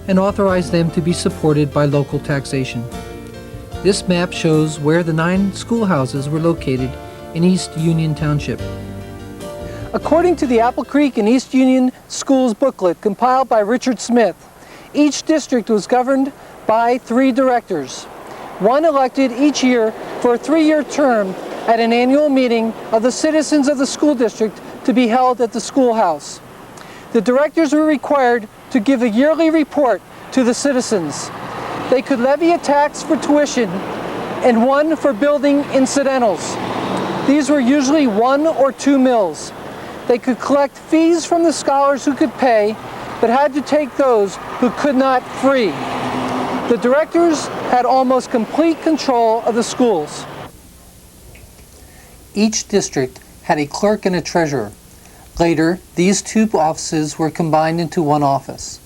and authorized them to be supported by local taxation. This map shows where the 9 schoolhouses were located in East Union Township. According to the Apple Creek and East Union Schools booklet compiled by Richard Smith, each district was governed by 3 directors, one elected each year for a 3-year term at an annual meeting of the citizens of the school district to be held at the schoolhouse. The directors were required to give a yearly report to the citizens. They could levy a tax for tuition and one for building incidentals. These were usually 1 or 2 mills. They could collect fees from the scholars who could pay, but had to take those who could not free. The directors had almost complete control of the schools. Each district had a clerk and a treasurer. Later, these 2 offices were combined into one office.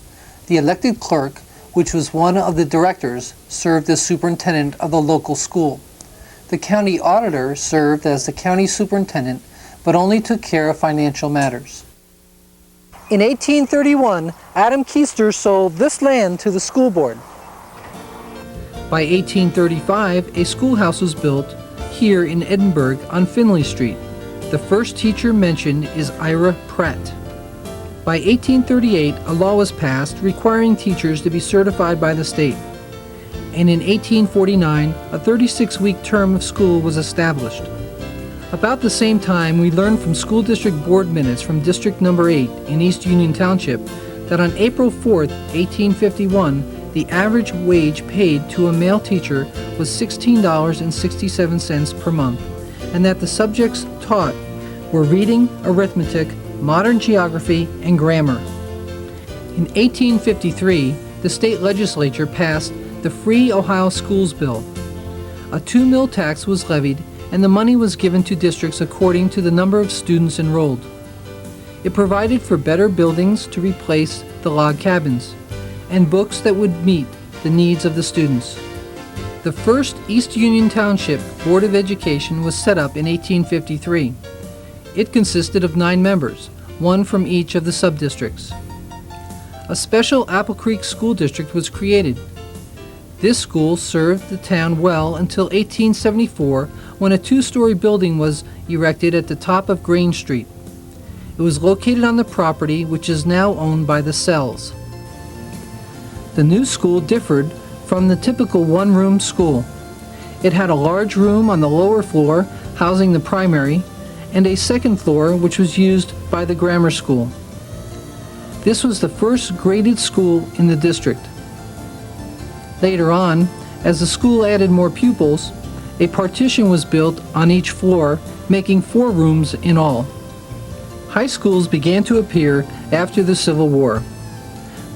The elected clerk, which was one of the directors, served as superintendent of the local school. The county auditor served as the county superintendent, but only took care of financial matters. In 1831, Adam Keister sold this land to the school board. By 1835, a schoolhouse was built here in Edinburgh on Finley Street. The first teacher mentioned is Ira Pratt. By 1838, a law was passed requiring teachers to be certified by the state. And in 1849, a 36-week term of school was established. About the same time, we learned from school district board minutes from District Number 8 in East Union Township that on April 4th, 1851, the average wage paid to a male teacher was $16.67 per month, and that the subjects taught were reading, arithmetic, modern geography, and grammar. In 1853, the state legislature passed the Free Ohio Schools Bill. A 2 mill tax was levied, and the money was given to districts according to the number of students enrolled. It provided for better buildings to replace the log cabins, and books that would meet the needs of the students. The first East Union Township Board of Education was set up in 1853. It consisted of 9 members, 1 from each of the sub-districts. A special Apple Creek School District was created. This school served the town well until 1874, when a 2-story building was erected at the top of Grange Street. It was located on the property which is now owned by the Sells. The new school differed from the typical 1-room school. It had a large room on the lower floor housing the primary, and a second floor which was used by the grammar school. This was the first graded school in the district. Later on, as the school added more pupils, a partition was built on each floor, making 4 rooms in all. High schools began to appear after the Civil War.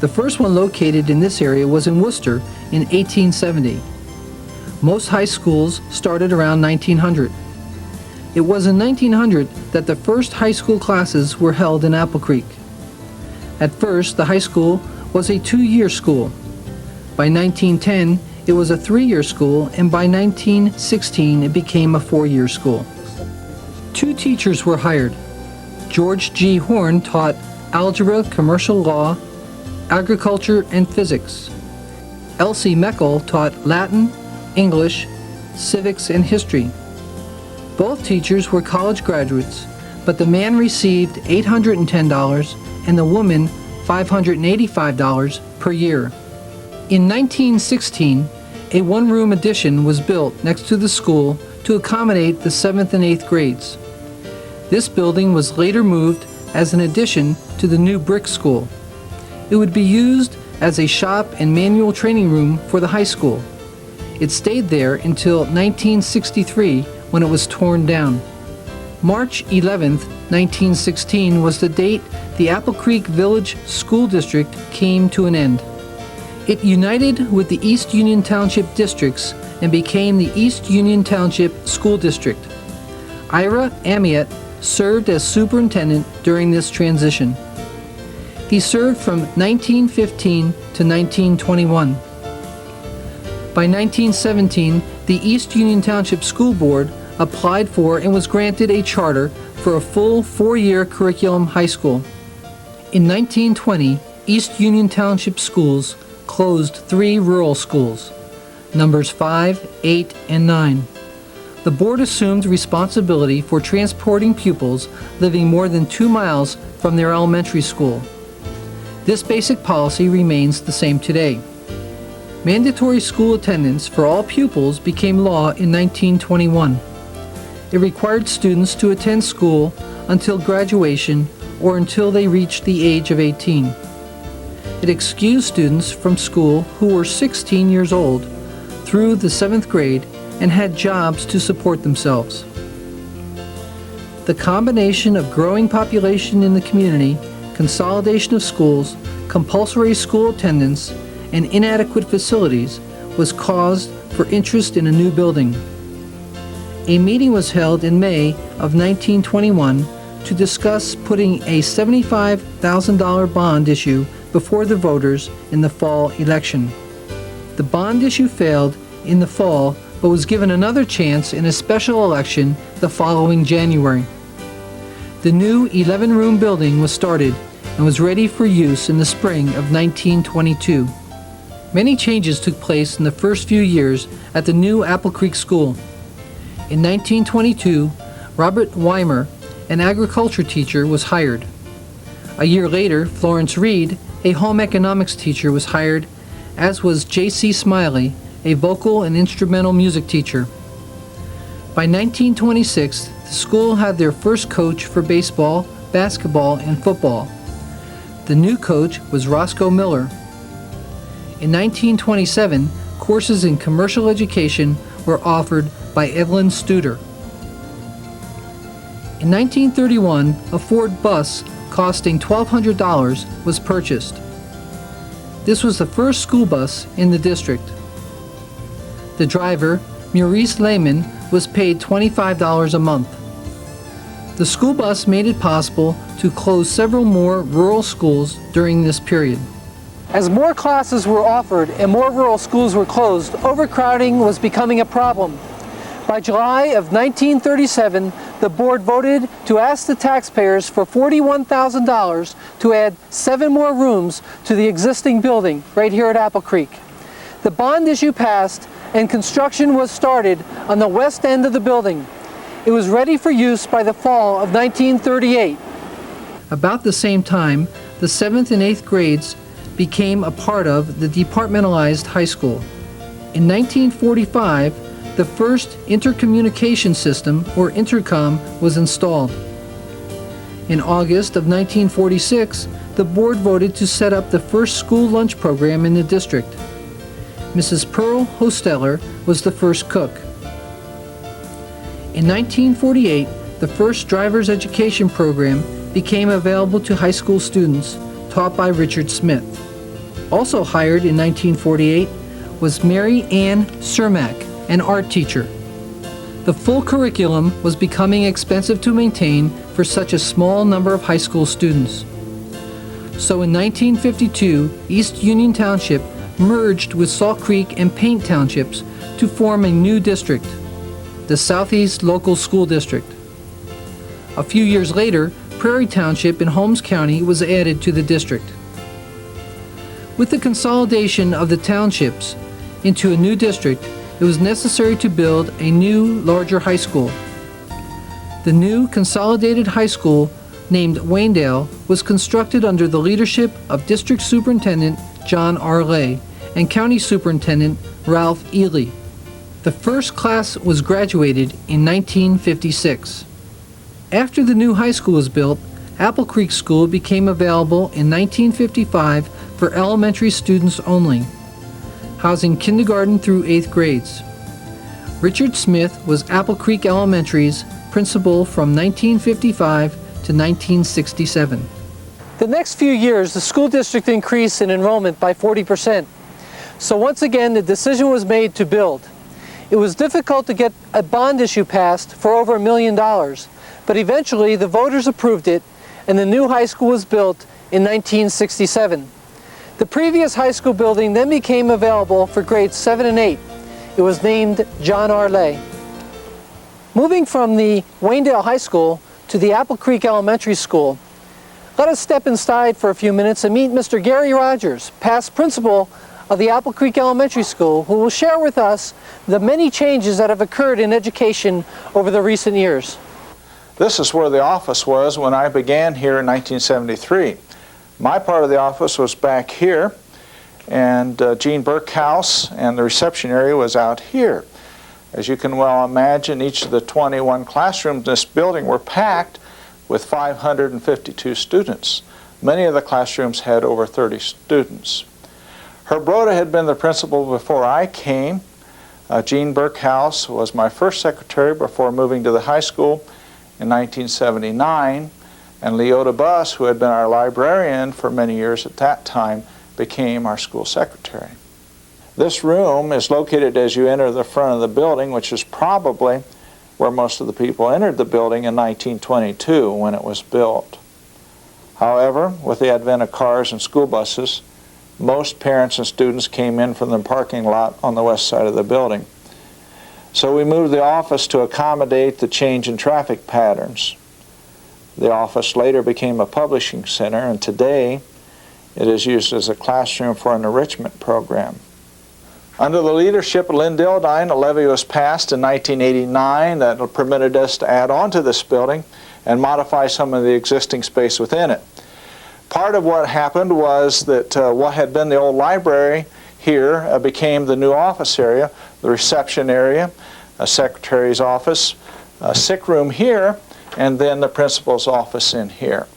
The first one located in this area was in Worcester in 1870. Most high schools started around 1900. It was in 1900 that the first high school classes were held in Apple Creek. At first, the high school was a 2-year school. By 1910, it was a 3-year school, and by 1916, it became a 4-year school. 2 teachers were hired. George G. Horn taught algebra, commercial law, agriculture, and physics. Elsie Meckel taught Latin, English, civics, and history. Both teachers were college graduates, but the man received $810 and the woman $585 per year. In 1916, a 1-room addition was built next to the school to accommodate the 7th and 8th grades. This building was later moved as an addition to the new brick school. It would be used as a shop and manual training room for the high school. It stayed there until 1963, when it was torn down. March 11, 1916 was the date the Apple Creek Village School District came to an end. It united with the East Union Township districts and became the East Union Township School District. Ira Amiet served as superintendent during this transition. He served from 1915 to 1921. By 1917, the East Union Township School Board applied for and was granted a charter for a full 4-year curriculum high school. In 1920, East Union Township Schools closed 3 rural schools, numbers 5, 8, and 9. The board assumed responsibility for transporting pupils living more than 2 miles from their elementary school. This basic policy remains the same today. Mandatory school attendance for all pupils became law in 1921. It required students to attend school until graduation or until they reached the age of 18. It excused students from school who were 16 years old through the 7th grade and had jobs to support themselves. The combination of growing population in the community, consolidation of schools, compulsory school attendance, and inadequate facilities was cause for interest in a new building. A meeting was held in May of 1921 to discuss putting a $75,000 bond issue before the voters in the fall election. The bond issue failed in the fall, but was given another chance in a special election the following January. The new 11-room building was started and was ready for use in the spring of 1922. Many changes took place in the first few years at the new Apple Creek School. In 1922, Robert Weimer, an agriculture teacher, was hired. A year later, Florence Reed, a home economics teacher, was hired, as was J.C. Smiley, a vocal and instrumental music teacher. By 1926, the school had their first coach for baseball, basketball, and football. The new coach was Roscoe Miller. In 1927, courses in commercial education were offered by Evelyn Studer. In 1931, a Ford bus costing $1,200 was purchased. This was the first school bus in the district. The driver, Maurice Lehman, was paid $25 a month. The school bus made it possible to close several more rural schools during this period. As more classes were offered and more rural schools were closed, overcrowding was becoming a problem. By July of 1937, the board voted to ask the taxpayers for $41,000 to add 7 more rooms to the existing building right here at Apple Creek. The bond issue passed and construction was started on the west end of the building. It was ready for use by the fall of 1938. About the same time, the 7th and 8th grades became a part of the departmentalized high school. In 1945, the first intercommunication system, or intercom, was installed. In August of 1946, the board voted to set up the first school lunch program in the district. Mrs. Pearl Hosteller was the first cook. In 1948, the first driver's education program became available to high school students, taught by Richard Smith. Also hired in 1948 was Mary Ann Cermak, an art teacher. The full curriculum was becoming expensive to maintain for such a small number of high school students. So in 1952, East Union Township merged with Salt Creek and Paint Townships to form a new district, the Southeast Local School District. A few years later, Prairie Township in Holmes County was added to the district. With the consolidation of the townships into a new district, it was necessary to build a new, larger high school. The new consolidated high school, named Wayndale, was constructed under the leadership of District Superintendent John R. Lay and County Superintendent Ralph Ely. The first class was graduated in 1956. After the new high school was built, Apple Creek School became available in 1955 for elementary students only, housing kindergarten through 8th grades. Richard Smith was Apple Creek Elementary's principal from 1955 to 1967. The next few years, the school district increased in enrollment by 40%. So once again, the decision was made to build. It was difficult to get a bond issue passed for over $1 million, but eventually the voters approved it and the new high school was built in 1967. The previous high school building then became available for grades 7 and 8. It was named John R. Lay. Moving from the Wayndale High School to the Apple Creek Elementary School, let us step inside for a few minutes and meet Mr. Gary Rogers, past principal of the Apple Creek Elementary School, who will share with us the many changes that have occurred in education over the recent years. This is where the office was when I began here in 1973. My part of the office was back here, and Gene Burke House and the reception area was out here. As you can well imagine, each of the 21 classrooms in this building were packed with 552 students. Many of the classrooms had over 30 students. Herb Broda had been the principal before I came. Gene Burke House was my first secretary before moving to the high school in 1979, and Leota Buss, who had been our librarian for many years at that time, became our school secretary. This room is located as you enter the front of the building, which is probably where most of the people entered the building in 1922 when it was built. However, with the advent of cars and school buses, most parents and students came in from the parking lot on the west side of the building. So we moved the office to accommodate the change in traffic patterns. The office later became a publishing center, and today it is used as a classroom for an enrichment program. Under the leadership of Lynn Dildine, a levy was passed in 1989 that permitted us to add on to this building and modify some of the existing space within it. Part of what happened was that what had been the old library here became the new office area, the reception area, a secretary's office, a sick room here, and then the principal's office in here.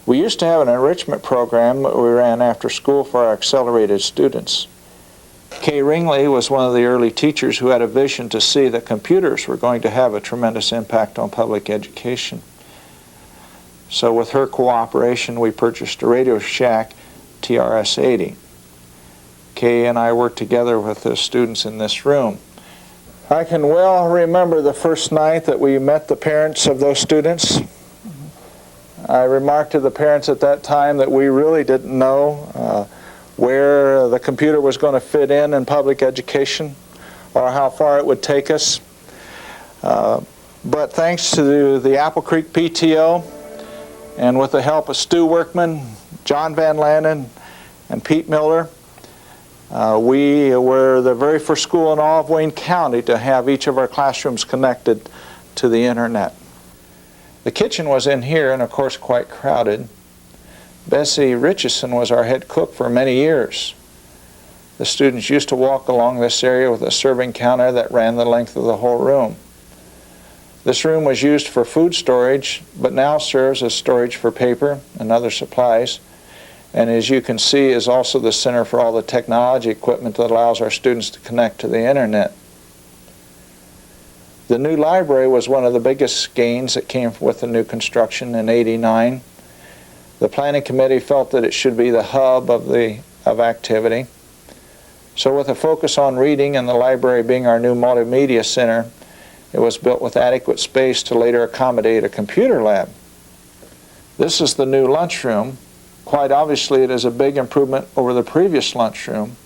We used to have an enrichment program that we ran after school for our accelerated students. Kay Ringley was one of the early teachers who had a vision to see that computers were going to have a tremendous impact on public education. So with her cooperation, we purchased a Radio Shack TRS-80. Kay and I worked together with the students in this room. I can well remember the first night that we met the parents of those students. I remarked to the parents at that time that we really didn't know where the computer was going to fit in public education or how far it would take us. But thanks to the Apple Creek PTO and with the help of Stu Workman, John Van Lannen, and Pete Miller, we were the very first school in all of Wayne County to have each of our classrooms connected to the internet. The kitchen was in here and of course quite crowded. Bessie Richardson was our head cook for many years. The students used to walk along this area with a serving counter that ran the length of the whole room. This room was used for food storage, but now serves as storage for paper and other supplies, and as you can see is also the center for all the technology equipment that allows our students to connect to the internet. The new library was one of the biggest gains that came with the new construction in '89. The planning committee felt that it should be the hub of activity. So with a focus on reading and the library being our new multimedia center, it was built with adequate space to later accommodate a computer lab. This is the new lunchroom. Quite obviously it is a big improvement over the previous lunchroom.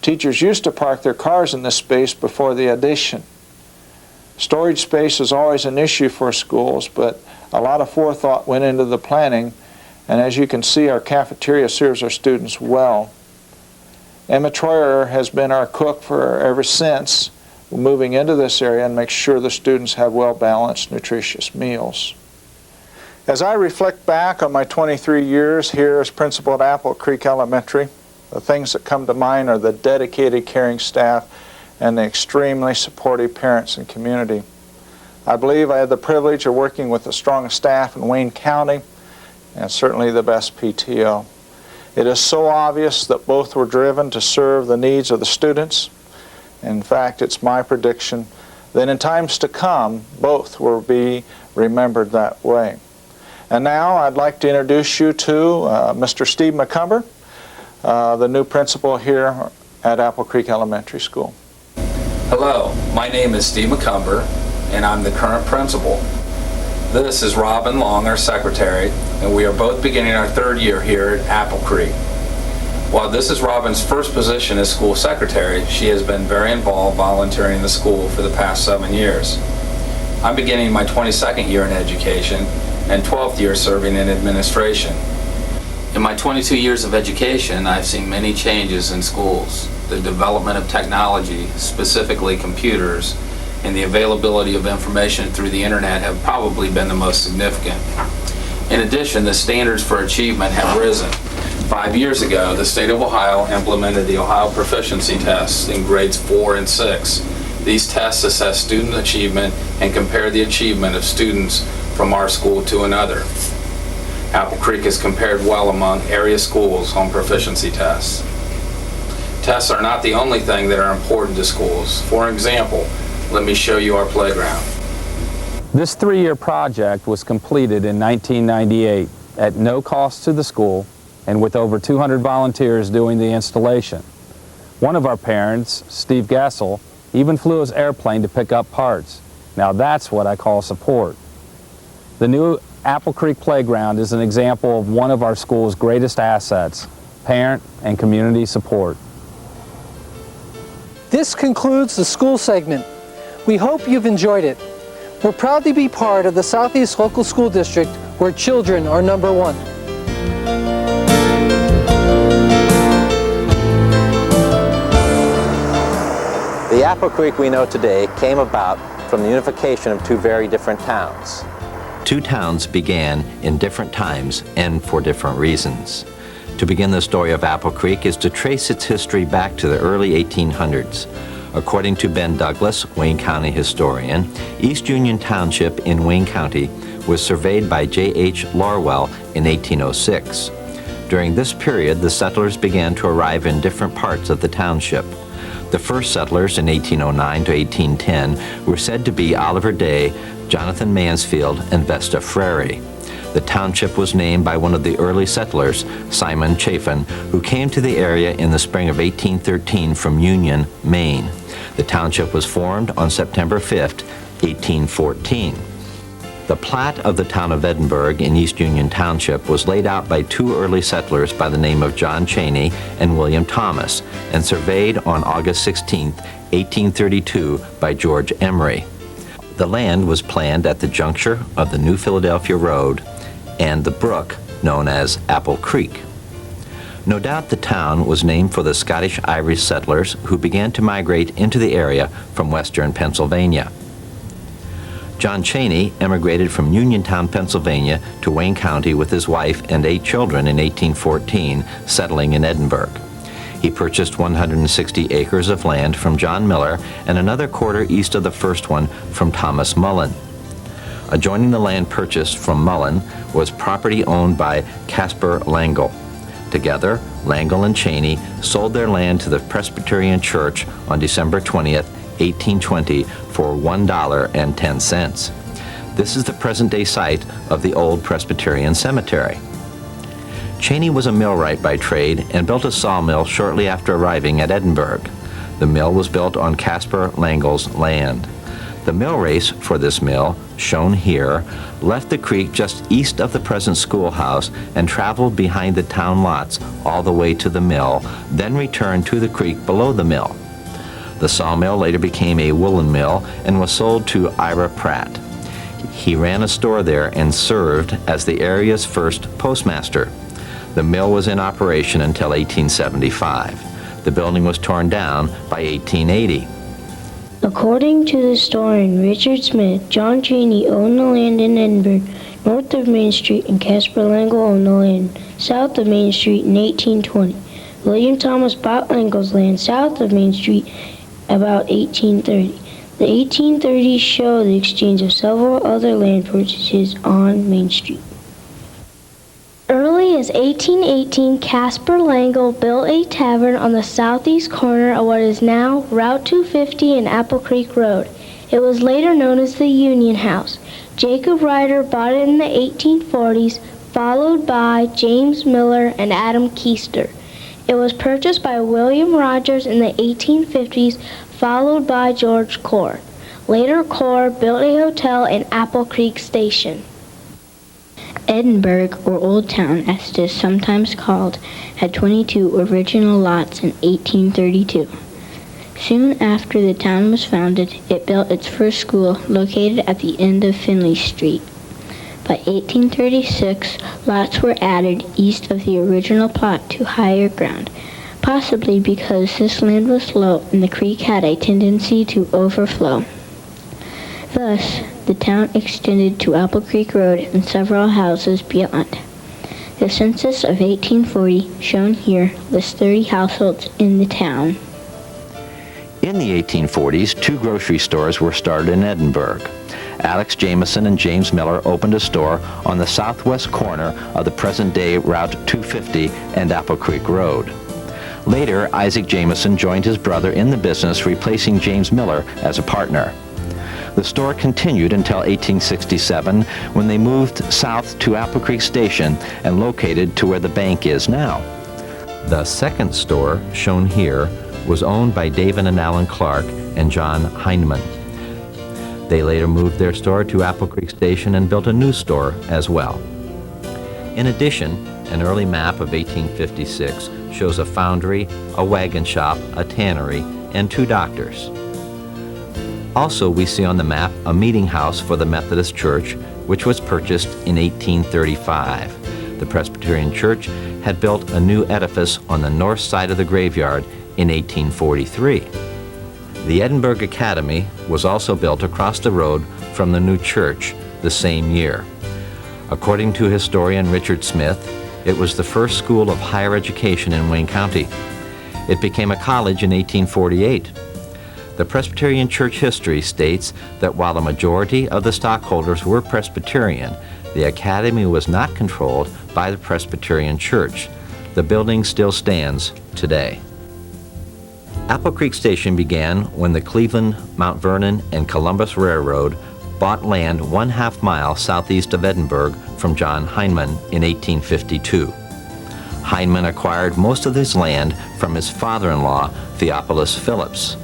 Teachers used to park their cars in this space before the addition. Storage space is always an issue for schools, but a lot of forethought went into the planning. And as you can see, our cafeteria serves our students well. Emma Troyer has been our cook for ever since, moving into this area and make sure the students have well-balanced, nutritious meals. As I reflect back on my 23 years here as principal at Apple Creek Elementary, the things that come to mind are the dedicated, caring staff and the extremely supportive parents and community. I believe I had the privilege of working with the strongest staff in Wayne County, and certainly the best PTO. It is so obvious that both were driven to serve the needs of the students. In fact, it's my prediction that in times to come, both will be remembered that way. And now I'd like to introduce you to Mr. Steve McCumber, the new principal here at Apple Creek Elementary School. Hello, my name is Steve McCumber, and I'm the current principal. This is Robin Long, our secretary, and we are both beginning our third year here at Apple Creek. While this is Robin's first position as school secretary, she has been very involved volunteering in the school for the past 7 years. I'm beginning my 22nd year in education and 12th year serving in administration. In my 22 years of education, I've seen many changes in schools. The development of technology, specifically computers, and the availability of information through the internet have probably been the most significant. In addition, the standards for achievement have risen. 5 years ago, the state of Ohio implemented the Ohio Proficiency Tests in grades 4 and 6. These tests assess student achievement and compare the achievement of students from our school to another. Apple Creek is compared well among area schools on proficiency tests. Tests are not the only thing that are important to schools. For example, let me show you our playground. This 3-year project was completed in 1998 at no cost to the school and with over 200 volunteers doing the installation. One of our parents, Steve Gassel, even flew his airplane to pick up parts. Now that's what I call support. The new Apple Creek Playground is an example of one of our school's greatest assets, parent and community support. This concludes the school segment. We hope you've enjoyed it. We're proud to be part of the Southeast Local School District where children are number one. The Apple Creek we know today came about from the unification of two very different towns. Two towns began in different times and for different reasons. To begin the story of Apple Creek is to trace its history back to the early 1800s. According to Ben Douglas, Wayne County historian, East Union Township in Wayne County was surveyed by J.H. Lorwell in 1806. During this period, the settlers began to arrive in different parts of the township. The first settlers in 1809 to 1810 were said to be Oliver Day, Jonathan Mansfield, and Vesta Frary. The township was named by one of the early settlers, Simon Chafin, who came to the area in the spring of 1813 from Union, Maine. The township was formed on September 5, 1814. The plat of the town of Edinburgh in East Union Township was laid out by two early settlers by the name of John Cheney and William Thomas and surveyed on August 16, 1832 by George Emery. The land was planned at the juncture of the New Philadelphia Road and the brook known as Apple Creek. No doubt the town was named for the Scottish-Irish settlers who began to migrate into the area from western Pennsylvania. John Cheney emigrated from Uniontown, Pennsylvania to Wayne County with his wife and 8 children in 1814, settling in Edinburgh. He purchased 160 acres of land from John Miller and another quarter east of the first one from Thomas Mullen. Adjoining the land purchased from Mullen was property owned by Caspar Langle. Together, Langle and Cheney sold their land to the Presbyterian Church on December 20th, 1820 for $1.10. This is the present-day site of the old Presbyterian Cemetery. Cheney was a millwright by trade and built a sawmill shortly after arriving at Edinburgh. The mill was built on Caspar Langle's land. The mill race for this mill, shown here, left the creek just east of the present schoolhouse and traveled behind the town lots all the way to the mill, then returned to the creek below the mill. The sawmill later became a woolen mill and was sold to Ira Pratt. He ran a store there and served as the area's first postmaster. The mill was in operation until 1875. The building was torn down by 1880. According to the historian Richard Smith, John Cheney owned the land in Edinburgh, north of Main Street, and Caspar Langle owned the land south of Main Street in 1820. William Thomas bought Langle's land south of Main Street about 1830. The 1830s show the exchange of several other land purchases on Main Street. Early as 1818, Caspar Langle built a tavern on the southeast corner of what is now Route 250 and Apple Creek Road. It was later known as the Union House. Jacob Ryder bought it in the 1840s, followed by James Miller and Adam Keister. It was purchased by William Rogers in the 1850s, followed by George Corr. Later, Corr built a hotel in Apple Creek Station. Edinburgh, or Old Town as it is sometimes called, had 22 original lots in 1832. Soon after the town was founded, it built its first school located at the end of Finley Street. By 1836, lots were added east of the original plot to higher ground, possibly because this land was low and the creek had a tendency to overflow. Thus, the town extended to Apple Creek Road and several houses beyond. The census of 1840, shown here, lists 30 households in the town. In the 1840s, 2 grocery stores were started in Edinburgh. Alex Jameson and James Miller opened a store on the southwest corner of the present-day Route 250 and Apple Creek Road. Later, Isaac Jameson joined his brother in the business, replacing James Miller as a partner. The store continued until 1867, when they moved south to Apple Creek Station and located to where the bank is now. The second store, shown here, was owned by David and Alan Clark and John Heinman. They later moved their store to Apple Creek Station and built a new store as well. In addition, an early map of 1856 shows a foundry, a wagon shop, a tannery, and 2 doctors. Also, we see on the map a meeting house for the Methodist Church, which was purchased in 1835. The Presbyterian Church had built a new edifice on the north side of the graveyard in 1843. The Edinburgh Academy was also built across the road from the new church the same year. According to historian Richard Smith, it was the first school of higher education in Wayne County. It became a college in 1848. The Presbyterian Church history states that while the majority of the stockholders were Presbyterian, the Academy was not controlled by the Presbyterian Church. The building still stands today. Apple Creek Station began when the Cleveland, Mount Vernon, and Columbus Railroad bought land 1/2 mile southeast of Edinburgh from John Heinman in 1852. Heinman acquired most of his land from his father-in-law, Theophilus Phillips.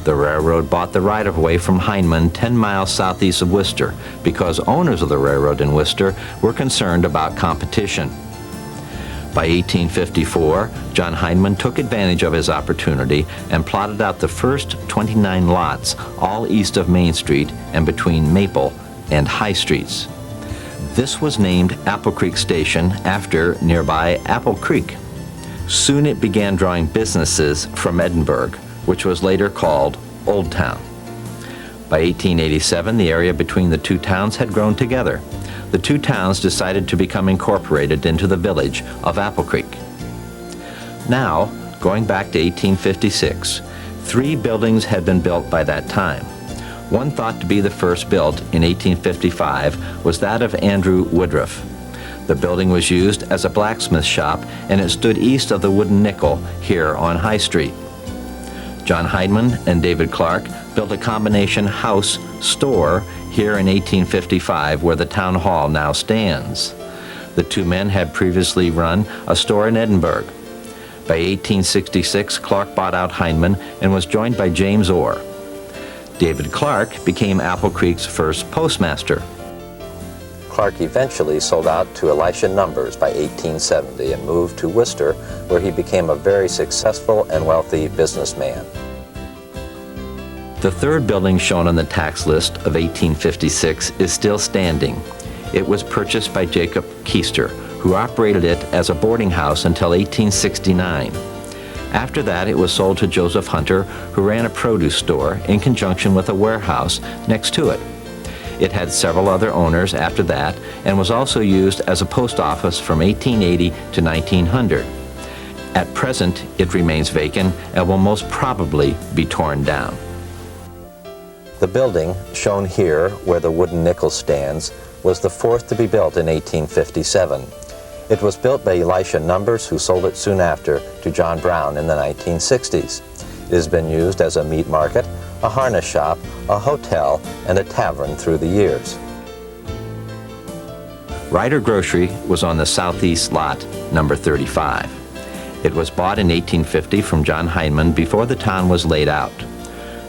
The railroad bought the right-of-way from Heinman 10 miles southeast of Worcester because owners of the railroad in Worcester were concerned about competition. By 1854, John Heinman took advantage of his opportunity and plotted out the first 29 lots, all east of Main Street and between Maple and High Streets. This was named Apple Creek Station after nearby Apple Creek. Soon it began drawing businesses from Edinburgh, which was later called Old Town. By 1887, the area between the 2 towns had grown together. The 2 towns decided to become incorporated into the village of Apple Creek. Now, going back to 1856, 3 buildings had been built by that time. One thought to be the first built in 1855 was that of Andrew Woodruff. The building was used as a blacksmith shop, and it stood east of the Wooden Nickel here on High Street. John Heinman and David Clark built a combination house store here in 1855 where the town hall now stands. The 2 men had previously run a store in Edinburgh. By 1866, Clark bought out Heinman and was joined by James Orr. David Clark became Apple Creek's first postmaster. Clark eventually sold out to Elisha Numbers by 1870 and moved to Worcester, where he became a very successful and wealthy businessman. The 3rd building shown on the tax list of 1856 is still standing. It was purchased by Jacob Keister, who operated it as a boarding house until 1869. After that, it was sold to Joseph Hunter, who ran a produce store in conjunction with a warehouse next to it. It had several other owners after that and was also used as a post office from 1880 to 1900. At present, it remains vacant and will most probably be torn down. The building, shown here where the Wooden Nickel stands, was the 4th to be built in 1857. It was built by Elisha Numbers, who sold it soon after to John Brown in the 1960s. It has been used as a meat market, a harness shop, a hotel, and a tavern through the years. Ryder Grocery was on the southeast lot, number 35. It was bought in 1850 from John Heinman before the town was laid out.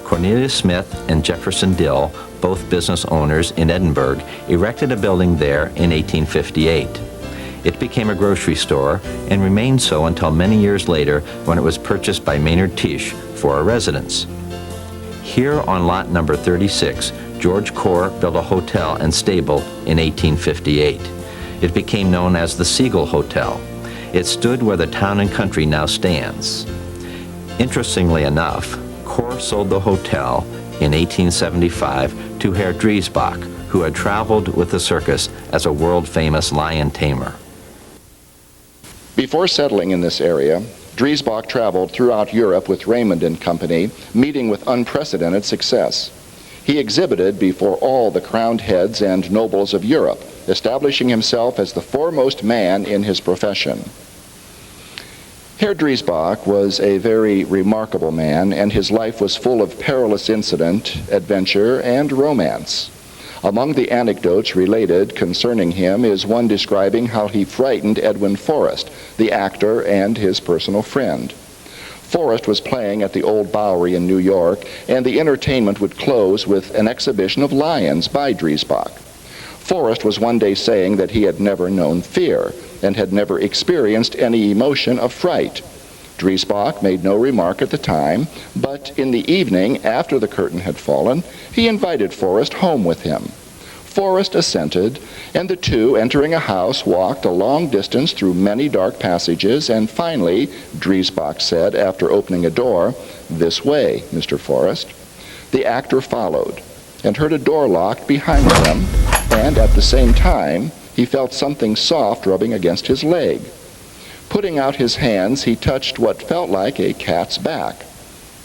Cornelius Smith and Jefferson Dill, both business owners in Edinburgh, erected a building there in 1858. It became a grocery store and remained so until many years later when it was purchased by Maynard Tisch for a residence. Here on lot number 36, George Corr built a hotel and stable in 1858. It became known as the Siegel Hotel. It stood where the town and country now stands. Interestingly enough, Corr sold the hotel in 1875 to Herr Driesbach, who had traveled with the circus as a world-famous lion tamer. Before settling in this area, Driesbach traveled throughout Europe with Raymond and Company, meeting with unprecedented success. He exhibited before all the crowned heads and nobles of Europe, establishing himself as the foremost man in his profession. Herr Driesbach was a very remarkable man, and his life was full of perilous incident, adventure, and romance. Among the anecdotes related concerning him is one describing how he frightened Edwin Forrest, the actor and his personal friend. Forrest was playing at the Old Bowery in New York, and the entertainment would close with an exhibition of lions by Driesbach. Forrest was one day saying that he had never known fear and had never experienced any emotion of fright. Driesbach made no remark at the time, but in the evening, after the curtain had fallen, he invited Forrest home with him. Forrest assented, and the two, entering a house, walked a long distance through many dark passages, and finally, Driesbach said, after opening a door, "This way, Mr. Forrest." The actor followed, and heard a door locked behind him, and at the same time, he felt something soft rubbing against his leg. Putting out his hands, he touched what felt like a cat's back.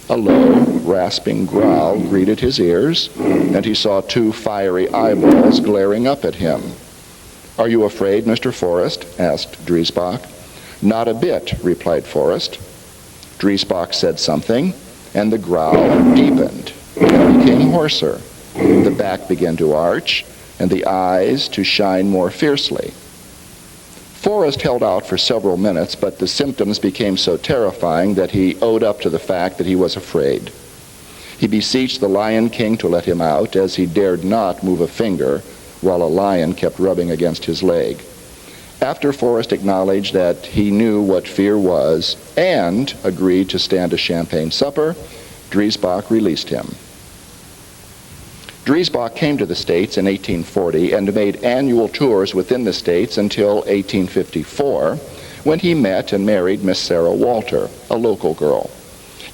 A low, rasping growl greeted his ears, and he saw two fiery eyeballs glaring up at him. "Are you afraid, Mr. Forrest?" asked Driesbach. "Not a bit," replied Forrest. Driesbach said something, and the growl deepened and became hoarser. The back began to arch, and the eyes to shine more fiercely. Forrest held out for several minutes, but the symptoms became so terrifying that he owed up to the fact that he was afraid. He beseeched the Lion King to let him out, as he dared not move a finger while a lion kept rubbing against his leg. After Forrest acknowledged that he knew what fear was and agreed to stand a champagne supper, Driesbach released him. Driesbach came to the States in 1840 and made annual tours within the States until 1854, when he met and married Miss Sarah Walter, a local girl.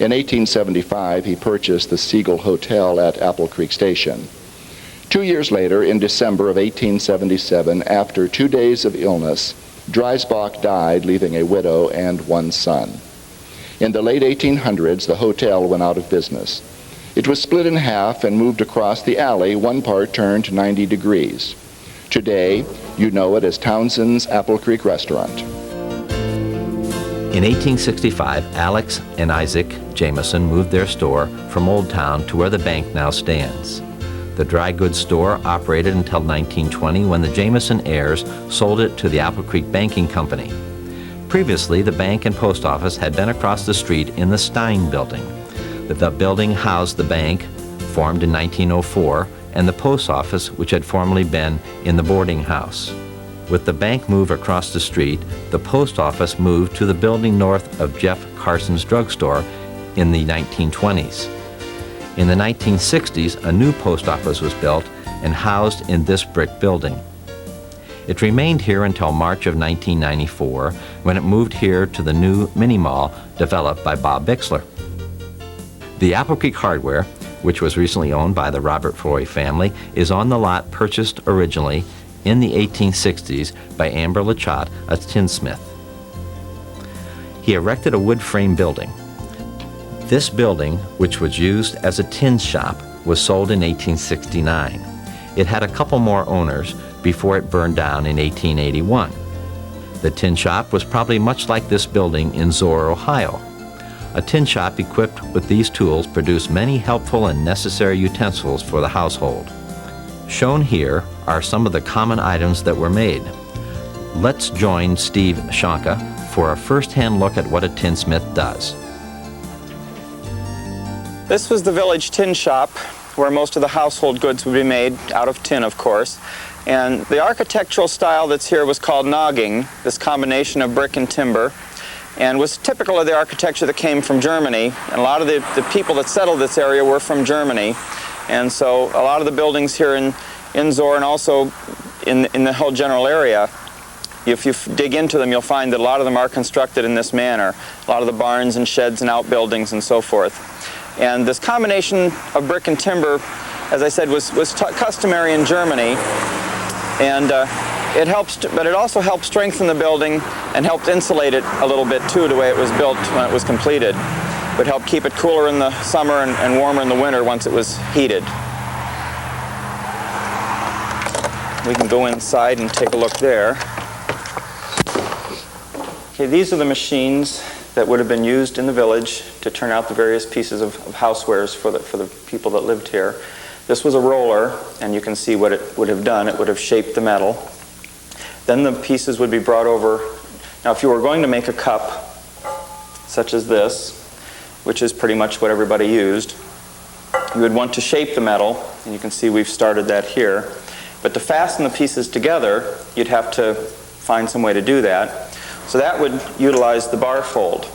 In 1875, he purchased the Siegel Hotel at Apple Creek Station. 2 years later, in December of 1877, after 2 days of illness, Driesbach died, leaving a widow and one son. In the late 1800s, the hotel went out of business. It was split in half and moved across the alley, one part turned 90 degrees. Today, you know it as Townsend's Apple Creek Restaurant. In 1865, Alex and Isaac Jameson moved their store from Old Town to where the bank now stands. The dry goods store operated until 1920, when the Jameson heirs sold it to the Apple Creek Banking Company. Previously, the bank and post office had been across the street in the Stein Building. The building housed the bank, formed in 1904, and the post office, which had formerly been in the boarding house. With the bank move across the street, the post office moved to the building north of Jeff Carson's drugstore in the 1920s. In the 1960s, a new post office was built and housed in this brick building. It remained here until March of 1994, when it moved here to the new mini mall developed by Bob Bixler. The Apple Creek Hardware, which was recently owned by the Robert Foy family, is on the lot purchased originally in the 1860s by Amber Lachot, a tinsmith. He erected a wood frame building. This building, which was used as a tin shop, was sold in 1869. It had a couple more owners before it burned down in 1881. The tin shop was probably much like this building in Zoar, Ohio. A tin shop equipped with these tools produced many helpful and necessary utensils for the household. Shown here are some of the common items that were made. Let's join Steve Schonka for a first-hand look at what a tinsmith does. This was the village tin shop where most of the household goods would be made, out of tin of course. And the architectural style that's here was called nogging, this combination of brick and timber, and was typical of the architecture that came from Germany. And a lot of the people that settled this area were from Germany. And so a lot of the buildings here in Zor and also in the whole general area, if you dig into them, you'll find that a lot of them are constructed in this manner. A lot of the barns and sheds and outbuildings and so forth. And this combination of brick and timber, as I said, was customary in Germany. And but it also helped strengthen the building and helped insulate it a little bit too, the way it was built when it was completed. It would help keep it cooler in the summer and warmer in the winter once it was heated. We can go inside and take a look there. Okay, these are the machines that would have been used in the village to turn out the various pieces of housewares for the people that lived here. This was a roller, and you can see what it would have done. It would have shaped the metal. Then the pieces would be brought over. Now, if you were going to make a cup, such as this, which is pretty much what everybody used, you would want to shape the metal, and you can see we've started that here. But to fasten the pieces together, you'd have to find some way to do that. So that would utilize the bar fold.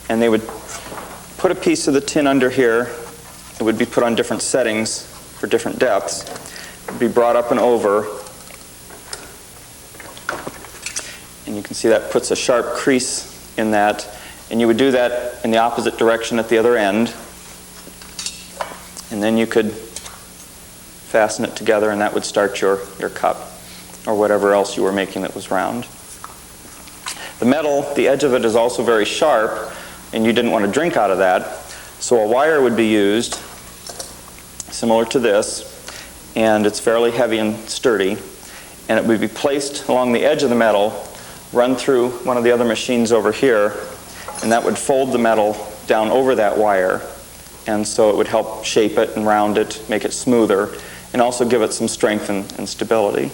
And they would put a piece of the tin under here. It would be put on different settings for different depths. It would be brought up and over. And you can see that puts a sharp crease in that. And you would do that in the opposite direction at the other end. And then you could fasten it together, and that would start your cup or whatever else you were making that was round. The metal, the edge of it is also very sharp, and you didn't want to drink out of that. So a wire would be used, similar to this, and it's fairly heavy and sturdy, and it would be placed along the edge of the metal, run through one of the other machines over here, and that would fold the metal down over that wire, and so it would help shape it and round it, make it smoother, and also give it some strength and stability.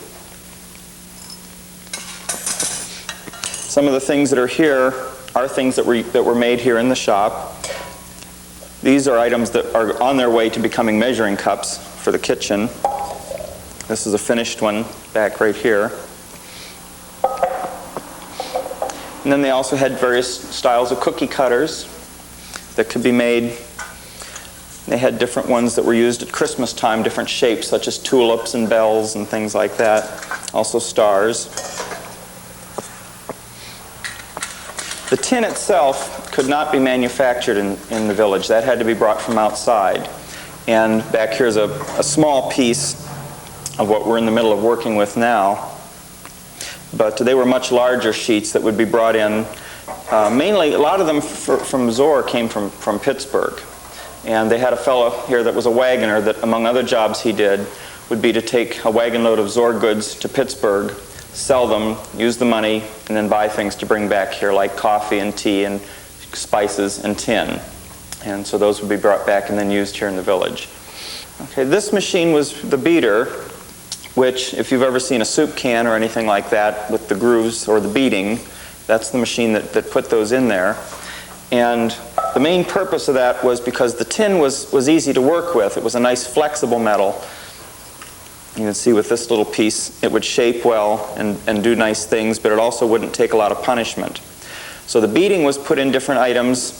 Some of the things that are here are things that were made here in the shop. These are items that are on their way to becoming measuring cups for the kitchen. This is a finished one back right here. And then they also had various styles of cookie cutters that could be made. They had different ones that were used at Christmas time, different shapes such as tulips and bells and things like that. Also stars. The tin itself could not be manufactured in the village. That had to be brought from outside. And back here is a small piece of what we're in the middle of working with now. But they were much larger sheets that would be brought in. Mainly, a lot of them from Zor came from Pittsburgh. And they had a fellow here that was a wagoner that, among other jobs he did, would be to take a wagon load of Zor goods to Pittsburgh, sell them, use the money, and then buy things to bring back here like coffee and tea and spices and tin. And so those would be brought back and then used here in the village. Okay, this machine was the beater, which if you've ever seen a soup can or anything like that with the grooves or the beating, that's the machine that put those in there. And the main purpose of that was because the tin was easy to work with. It was a nice flexible metal. You can see with this little piece, it would shape well and do nice things, but it also wouldn't take a lot of punishment. So the beating was put in different items,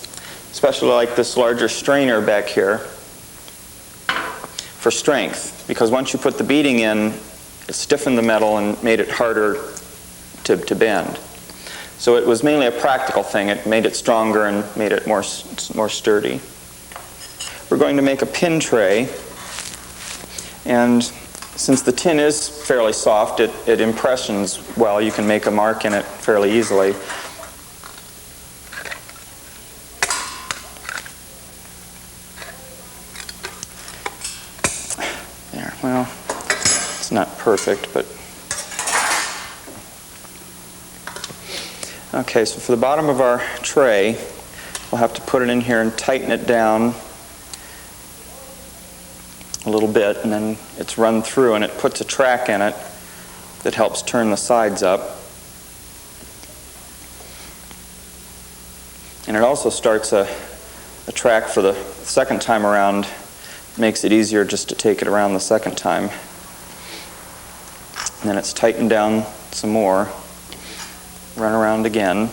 especially like this larger strainer back here, for strength. Because once you put the beating in, it stiffened the metal and made it harder to bend. So it was mainly a practical thing. It made it stronger and made it more sturdy. We're going to make a pin tray, and since the tin is fairly soft, it impressions well. You can make a mark in it fairly easily. There, well, it's not perfect, but... Okay, so for the bottom of our tray, we'll have to put it in here and tighten it down a little bit, and then it's run through and it puts a track in it that helps turn the sides up. And it also starts a the track for the second time around makes it easier just to take it around the second time. And then it's tightened down some more, run around again.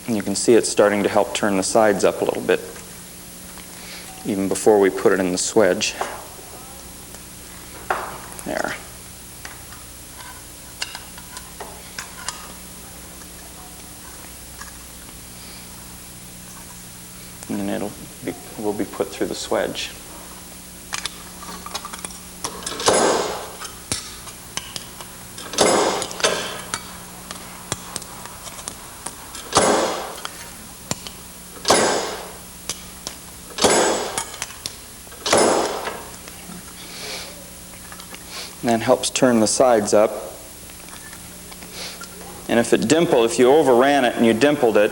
And you can see it's starting to help turn the sides up a little bit, even before we put it in the swedge. There. And then will be put through the swedge. And that helps turn the sides up. And if you overran it and you dimpled it,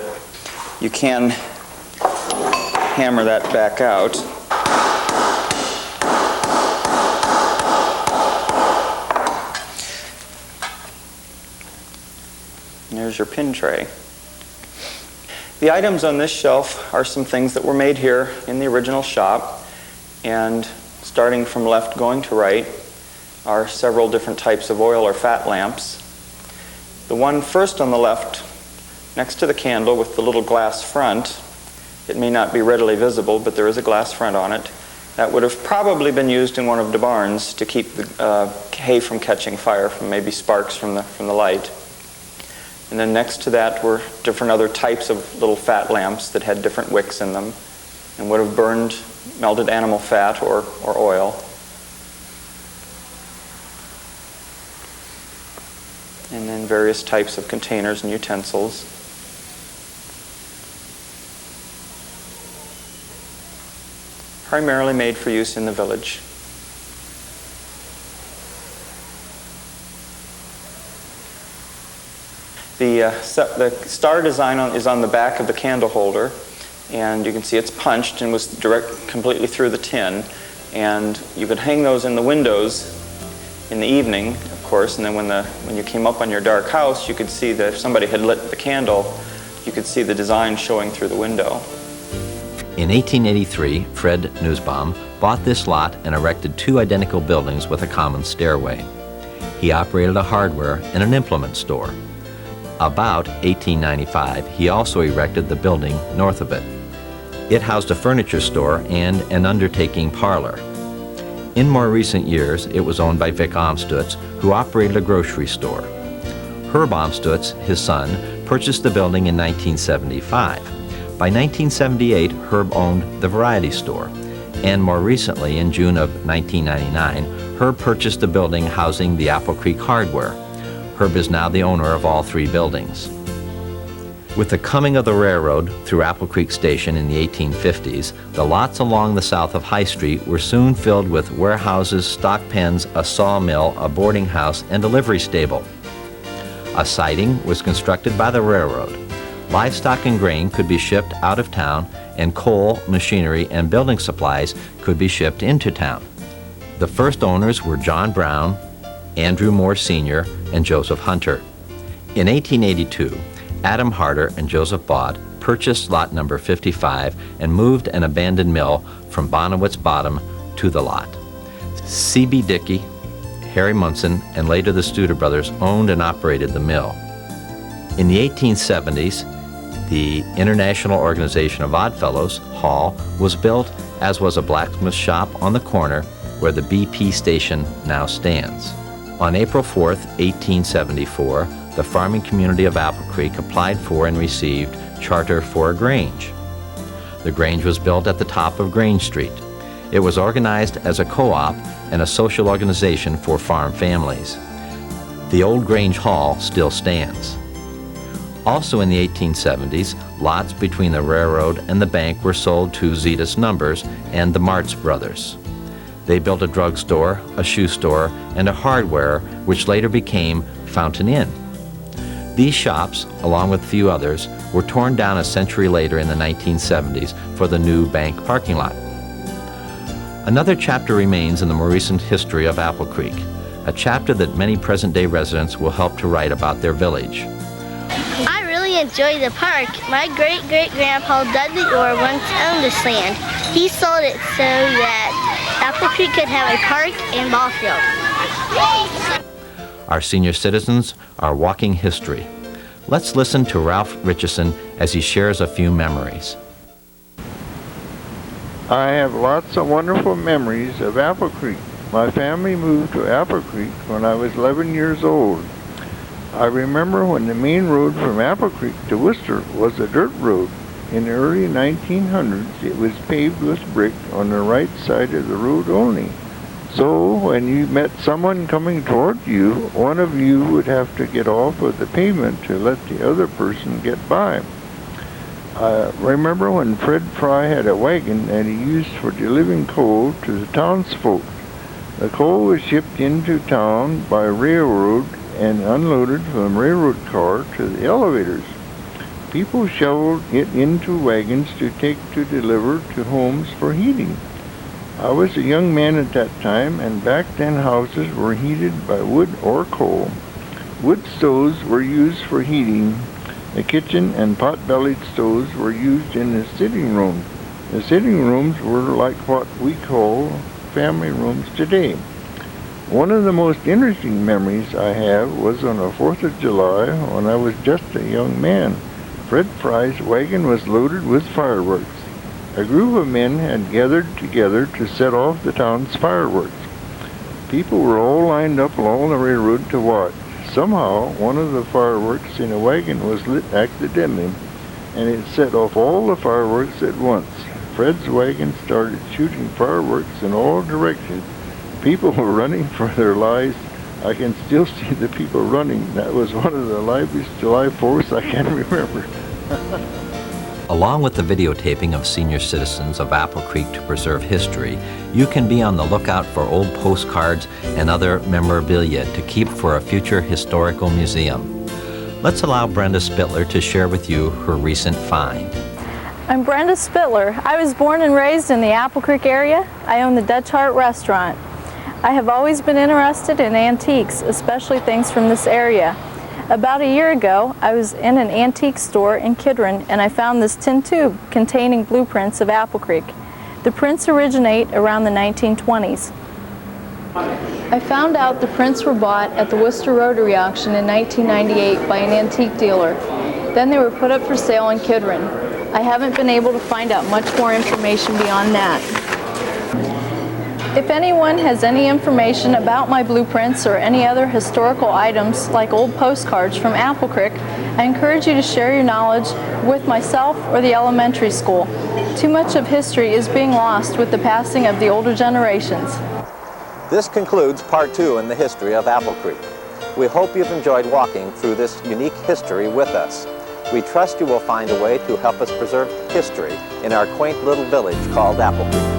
you can hammer that back out. And there's your pin tray. The items on this shelf are some things that were made here in the original shop, and starting from left going to right are several different types of oil or fat lamps. The one first on the left, next to the candle with the little glass front, it may not be readily visible, but there is a glass front on it. That would have probably been used in one of the barns to keep the hay from catching fire, from maybe sparks from the light. And then next to that were different other types of little fat lamps that had different wicks in them and would have burned melted animal fat or oil. And then various types of containers and utensils. Primarily made for use in the village. The star design is on the back of the candle holder, and you can see it's punched and was completely through the tin. And you could hang those in the windows in the evening, of course, and then when you came up on your dark house, you could see that if somebody had lit the candle, you could see the design showing through the window. In 1883, Fred Nussbaum bought this lot and erected two identical buildings with a common stairway. He operated a hardware and an implement store. About 1895, he also erected the building north of it. It housed a furniture store and an undertaking parlor. In more recent years, it was owned by Vic Amstutz, who operated a grocery store. Herb Amstutz, his son, purchased the building in 1975. By 1978, Herb owned the variety store, and more recently, in June of 1999, Herb purchased the building housing the Apple Creek Hardware. Herb is now the owner of all three buildings. With the coming of the railroad through Apple Creek Station in the 1850s, the lots along the south of High Street were soon filled with warehouses, stock pens, a sawmill, a boarding house, and a livery stable. A siding was constructed by the railroad. Livestock and grain could be shipped out of town, and coal, machinery, and building supplies could be shipped into town. The first owners were John Brown, Andrew Moore Sr., and Joseph Hunter. In 1882, Adam Harder and Joseph Baud purchased lot number 55 and moved an abandoned mill from Bonowitz Bottom to the lot. C.B. Dickey, Harry Munson, and later the Studer brothers owned and operated the mill. In the 1870s, the International Organization of Oddfellows Hall was built, as was a blacksmith shop on the corner where the BP station now stands. On April 4th, 1874, the farming community of Apple Creek applied for and received charter for a grange. The grange was built at the top of Grange Street. It was organized as a co-op and a social organization for farm families. The old Grange Hall still stands. Also in the 1870s, lots between the railroad and the bank were sold to Zetas Numbers and the Martz brothers. They built a drugstore, a shoe store, and a hardware, which later became Fountain Inn. These shops, along with a few others, were torn down a century later in the 1970s for the new bank parking lot. Another chapter remains in the more recent history of Apple Creek, a chapter that many present-day residents will help to write about their village. I really really enjoy the park. My great-great-grandpa Dudley Orr once owned this land. He sold it so that Apple Creek could have a park and ball field. Our senior citizens are walking history. Let's listen to Ralph Richardson as he shares a few memories. I have lots of wonderful memories of Apple Creek. My family moved to Apple Creek when I was 11 years old. I remember when the main road from Apple Creek to Worcester was a dirt road. In the early 1900s, it was paved with brick on the right side of the road only. So when you met someone coming toward you, one of you would have to get off of the pavement to let the other person get by. I remember when Fred Fry had a wagon that he used for delivering coal to the townsfolk. The coal was shipped into town by railroad and unloaded from the railroad car to the elevators. People shoveled it into wagons to take to deliver to homes for heating. I was a young man at that time, and back then houses were heated by wood or coal. Wood stoves were used for heating. The kitchen and pot-bellied stoves were used in the sitting room. The sitting rooms were like what we call family rooms today. One of the most interesting memories I have was on the 4th of July when I was just a young man. Fred Fry's wagon was loaded with fireworks. A group of men had gathered together to set off the town's fireworks. People were all lined up along the railroad to watch. Somehow, one of the fireworks in a wagon was lit accidentally, and it set off all the fireworks at once. Fred's wagon started shooting fireworks in all directions. People were running for their lives. I can still see the people running. That was one of the liveliest July 4ths I can remember. Along with the videotaping of senior citizens of Apple Creek to preserve history, you can be on the lookout for old postcards and other memorabilia to keep for a future historical museum. Let's allow Brenda Spittler to share with you her recent find. I'm Brenda Spittler. I was born and raised in the Apple Creek area. I own the Dutch Heart restaurant. I have always been interested in antiques, especially things from this area. About a year ago, I was in an antique store in Kidron and I found this tin tube containing blueprints of Apple Creek. The prints originate around the 1920s. I found out the prints were bought at the Worcester Rotary Auction in 1998 by an antique dealer. Then they were put up for sale in Kidron. I haven't been able to find out much more information beyond that. If anyone has any information about my blueprints or any other historical items like old postcards from Apple Creek, I encourage you to share your knowledge with myself or the elementary school. Too much of history is being lost with the passing of the older generations. This concludes Part 2 in the history of Apple Creek. We hope you've enjoyed walking through this unique history with us. We trust you will find a way to help us preserve history in our quaint little village called Apple Creek.